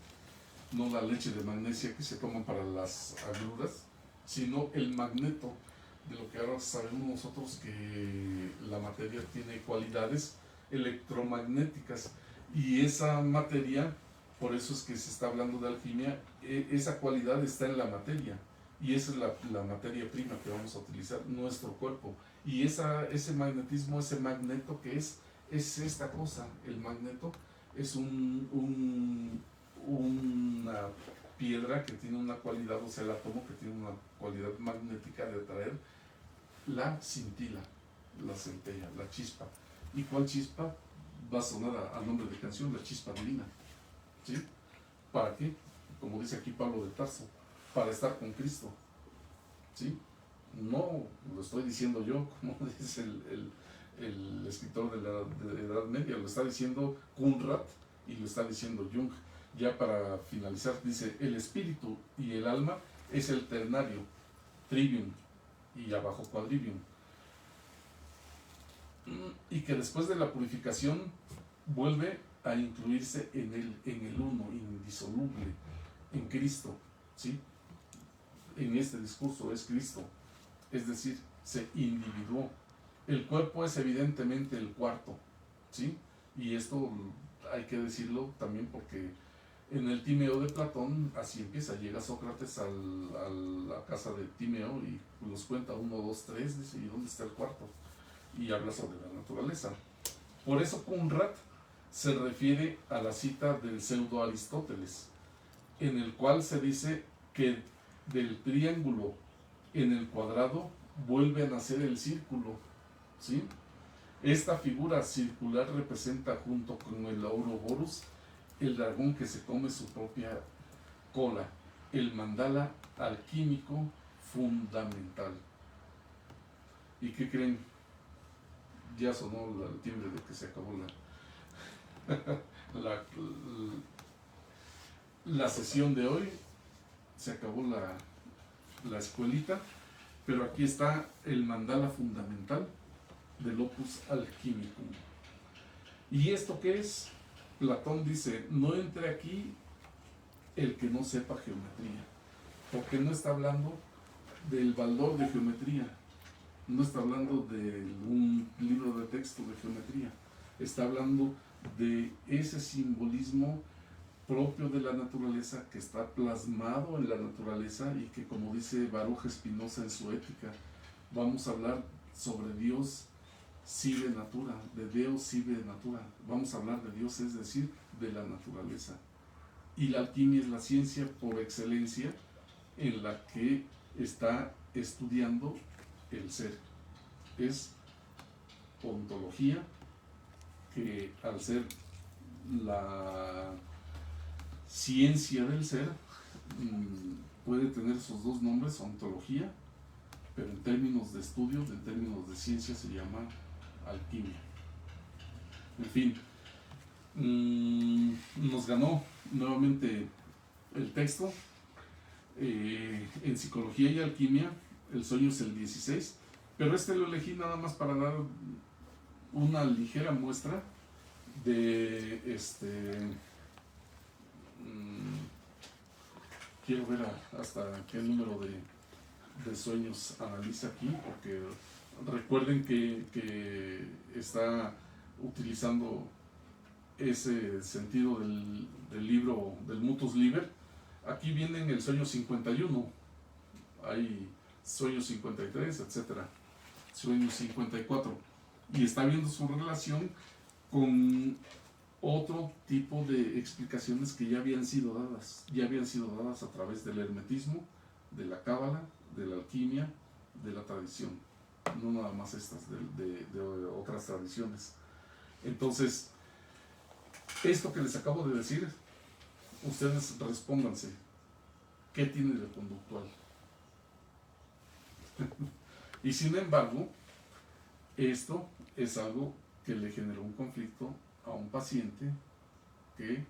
no la leche de magnesia que se toman para las agruras, sino el magneto, de lo que ahora sabemos nosotros que la materia tiene cualidades electromagnéticas, y esa materia, por eso es que se está hablando de alquimia, esa cualidad está en la materia, y esa es la materia prima que vamos a utilizar, nuestro cuerpo, y ese magnetismo, ese magneto que es esta cosa. El magneto es una piedra que tiene una cualidad, o sea, el átomo que tiene una cualidad magnética de atraer la cintila, la centella, la chispa. ¿Y cuál chispa? Va a sonar al nombre de canción, la chispa divina, ¿sí? ¿Para qué? Como dice aquí Pablo de Tarso, para estar con Cristo, ¿sí? No lo estoy diciendo yo, como dice el escritor de la Edad Media, lo está diciendo Conrad y lo está diciendo Jung. Ya para finalizar, dice, el espíritu y el alma es el ternario, trivium, y abajo quadrivium, y que después de la purificación vuelve a incluirse en el uno indisoluble, en Cristo, ¿sí? En este discurso es Cristo, es decir, se individuó. El cuerpo es evidentemente el cuarto, ¿sí? Y esto hay que decirlo también porque en el Timeo de Platón así empieza. Llega Sócrates a la casa de Timeo y nos cuenta 1, 2, 3, dice, ¿y dónde está el cuarto? Y habla sobre la naturaleza. Por eso Conrad se refiere a la cita del pseudo Aristóteles, en el cual se dice que del triángulo en el cuadrado vuelve a nacer el círculo, ¿sí? Esta figura circular representa, junto con el Ouroboros, el dragón que se come su propia cola, el mandala alquímico fundamental. ¿Y qué creen? Ya sonó el timbre de que se acabó la sesión de hoy, se acabó la escuelita, pero aquí está el mandala fundamental del Opus Alchimicum. ¿Y esto qué es? Platón dice, no entre aquí el que no sepa geometría, porque no está hablando del valor de geometría, no está hablando de un libro de texto de geometría, está hablando de ese simbolismo propio de la naturaleza, que está plasmado en la naturaleza y que, como dice Baruch Spinoza en su Ética, vamos a hablar sobre Dios sive natura, de Deus sive natura, vamos a hablar de Dios, es decir, de la naturaleza. Y la alquimia es la ciencia por excelencia en la que está estudiando el ser. Es ontología, que al ser la ciencia del ser, puede tener sus dos nombres, ontología, pero en términos de estudio, en términos de ciencia, se llama alquimia. En fin, nos ganó nuevamente el texto. En psicología y alquimia, el sueño es el 16, pero lo elegí nada más para dar una ligera muestra de quiero ver hasta qué número de sueños analiza aquí, porque recuerden que está utilizando ese sentido del libro del Mutus Liber. Aquí viene en el sueño 51, hay sueño 53, etcétera, sueño 54, y está viendo su relación con otro tipo de explicaciones que ya habían sido dadas a través del hermetismo, de la cábala, de la alquimia, de la tradición, no nada más estas, de otras tradiciones. Entonces, esto que les acabo de decir, ustedes respóndanse, ¿qué tiene de conductual? Y sin embargo, esto es algo que le generó un conflicto a un paciente que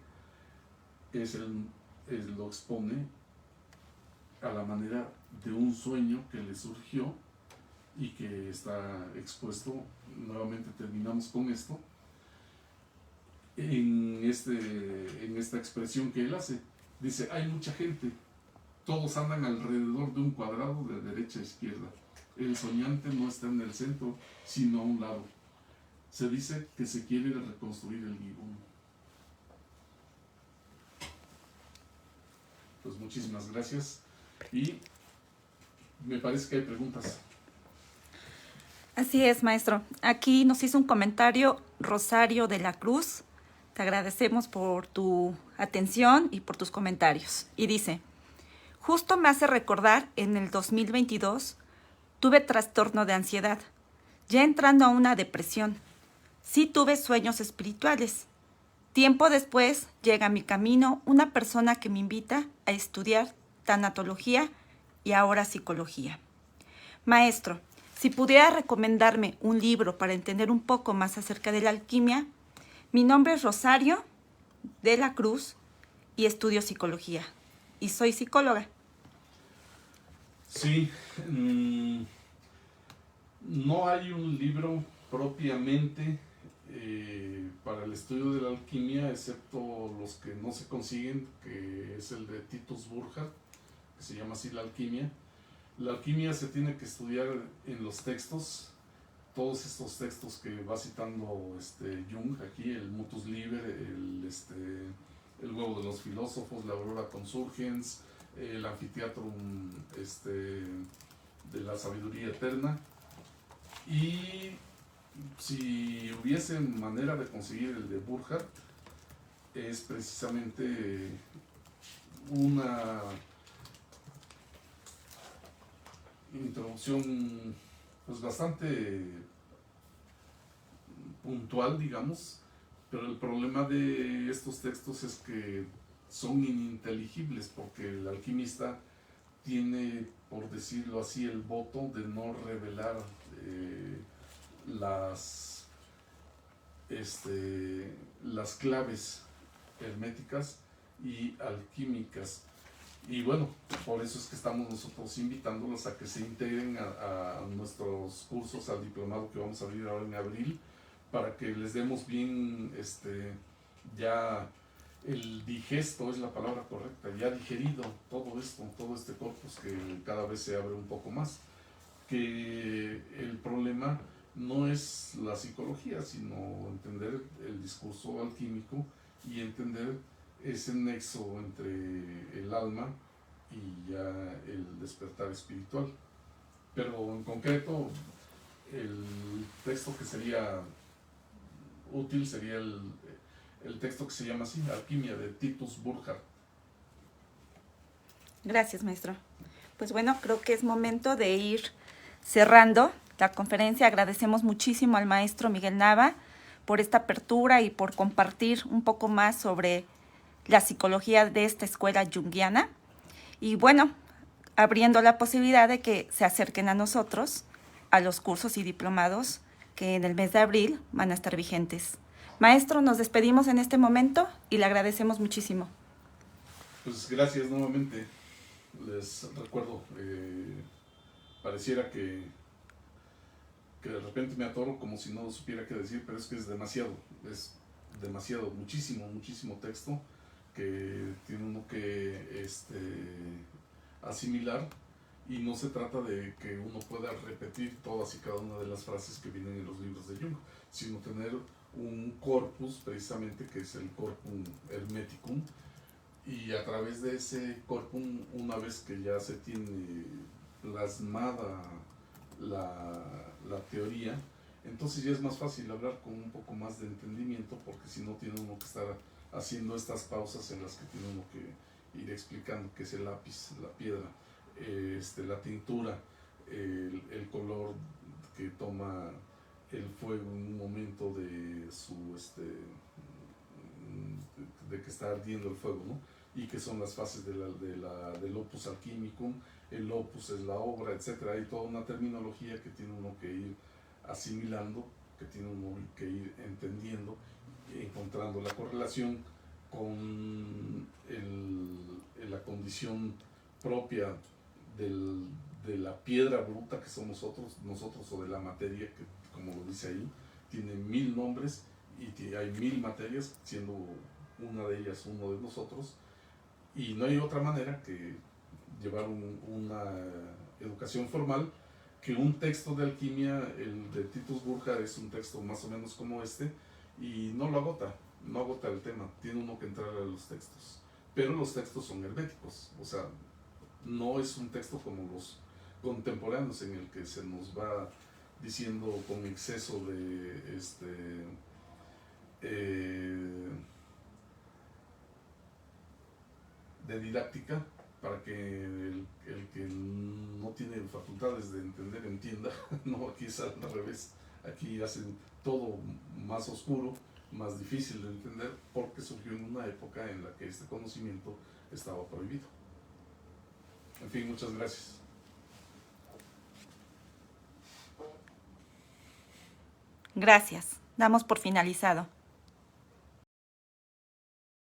lo expone a la manera de un sueño que le surgió y que está expuesto. Nuevamente terminamos con esto en esta expresión que él hace. Dice, hay mucha gente, todos andan alrededor de un cuadrado de derecha a izquierda. El soñante no está en el centro, sino a un lado. Se dice que se quiere reconstruir el Gibón. Pues muchísimas gracias. Y me parece que hay preguntas. Así es, maestro. Aquí nos hizo un comentario Rosario de la Cruz. Te agradecemos por tu atención y por tus comentarios. Y dice, justo me hace recordar, en el 2022 tuve trastorno de ansiedad, ya entrando a una depresión. Sí tuve sueños espirituales. Tiempo después llega a mi camino una persona que me invita a estudiar tanatología y ahora psicología. Maestro, si pudiera recomendarme un libro para entender un poco más acerca de la alquimia, mi nombre es Rosario de la Cruz y estudio psicología. Y soy psicóloga. Sí, no hay un libro propiamente para el estudio de la alquimia, excepto los que no se consiguen, que es el de Titus Burckhardt, que se llama así La alquimia. La alquimia se tiene que estudiar en los textos, todos estos textos que va citando Jung aquí, el Mutus Liber, el huevo de los filósofos, la Aurora Consurgens, el Anfiteatrum de la sabiduría eterna. Y si hubiese manera de conseguir el de Burckhardt, es precisamente una introducción pues bastante puntual, digamos, pero el problema de estos textos es que son ininteligibles, porque el alquimista tiene, por decirlo así, el voto de no revelar las claves herméticas y alquímicas. Y bueno, por eso es que estamos nosotros invitándolos a que se integren a nuestros cursos, al diplomado que vamos a abrir ahora en abril, para que les demos bien ya el digesto, es la palabra correcta, ya digerido todo esto, todo este corpus que cada vez se abre un poco más. Que el problema no es la psicología, sino entender el discurso alquímico y entender ese nexo entre el alma y ya el despertar espiritual. Pero en concreto, el texto que sería útil sería el texto que se llama así, Alquimia, de Titus Burckhardt. Gracias, maestro. Pues bueno, creo que es momento de ir cerrando la conferencia. Agradecemos muchísimo al maestro Miguel Nava por esta apertura y por compartir un poco más sobre la psicología de esta escuela junguiana. Y bueno, abriendo la posibilidad de que se acerquen a nosotros, a los cursos y diplomados que en el mes de abril van a estar vigentes. Maestro, nos despedimos en este momento y le agradecemos muchísimo. Pues gracias nuevamente. Les recuerdo, pareciera que de repente me atoro como si no supiera qué decir, pero es que es demasiado, muchísimo texto que tiene uno que asimilar, y no se trata de que uno pueda repetir todas y cada una de las frases que vienen en los libros de Jung, sino tener un corpus precisamente que es el corpus hermeticum, y a través de ese corpus, una vez que ya se tiene plasmada la teoría, entonces ya es más fácil hablar con un poco más de entendimiento, porque si no tiene uno que estar haciendo estas pausas en las que tiene uno que ir explicando qué es el lápiz, la piedra, la tintura, el color que toma el fuego en un momento de de que está ardiendo el fuego, ¿no? Y que son las fases del opus alquímicum. El opus es la obra, etcétera. Hay toda una terminología que tiene uno que ir asimilando, que tiene uno que ir entendiendo, encontrando la correlación con la condición propia de la piedra bruta que somos nosotros, o de la materia, que como lo dice ahí, tiene 1000 nombres y hay 1000 materias, siendo una de ellas uno de nosotros, y no hay otra manera que llevar una educación formal, que un texto de alquimia, el de Titus Burckhardt, es un texto más o menos como este, y no agota el tema, tiene uno que entrar a los textos, pero los textos son herméticos, o sea, no es un texto como los contemporáneos en el que se nos va diciendo con exceso de didáctica, para que el que no tiene facultades de entender entienda. No, aquí es al revés, aquí hacen todo más oscuro, más difícil de entender, porque surgió en una época en la que este conocimiento estaba prohibido. En fin, muchas gracias. Gracias. Damos por finalizado.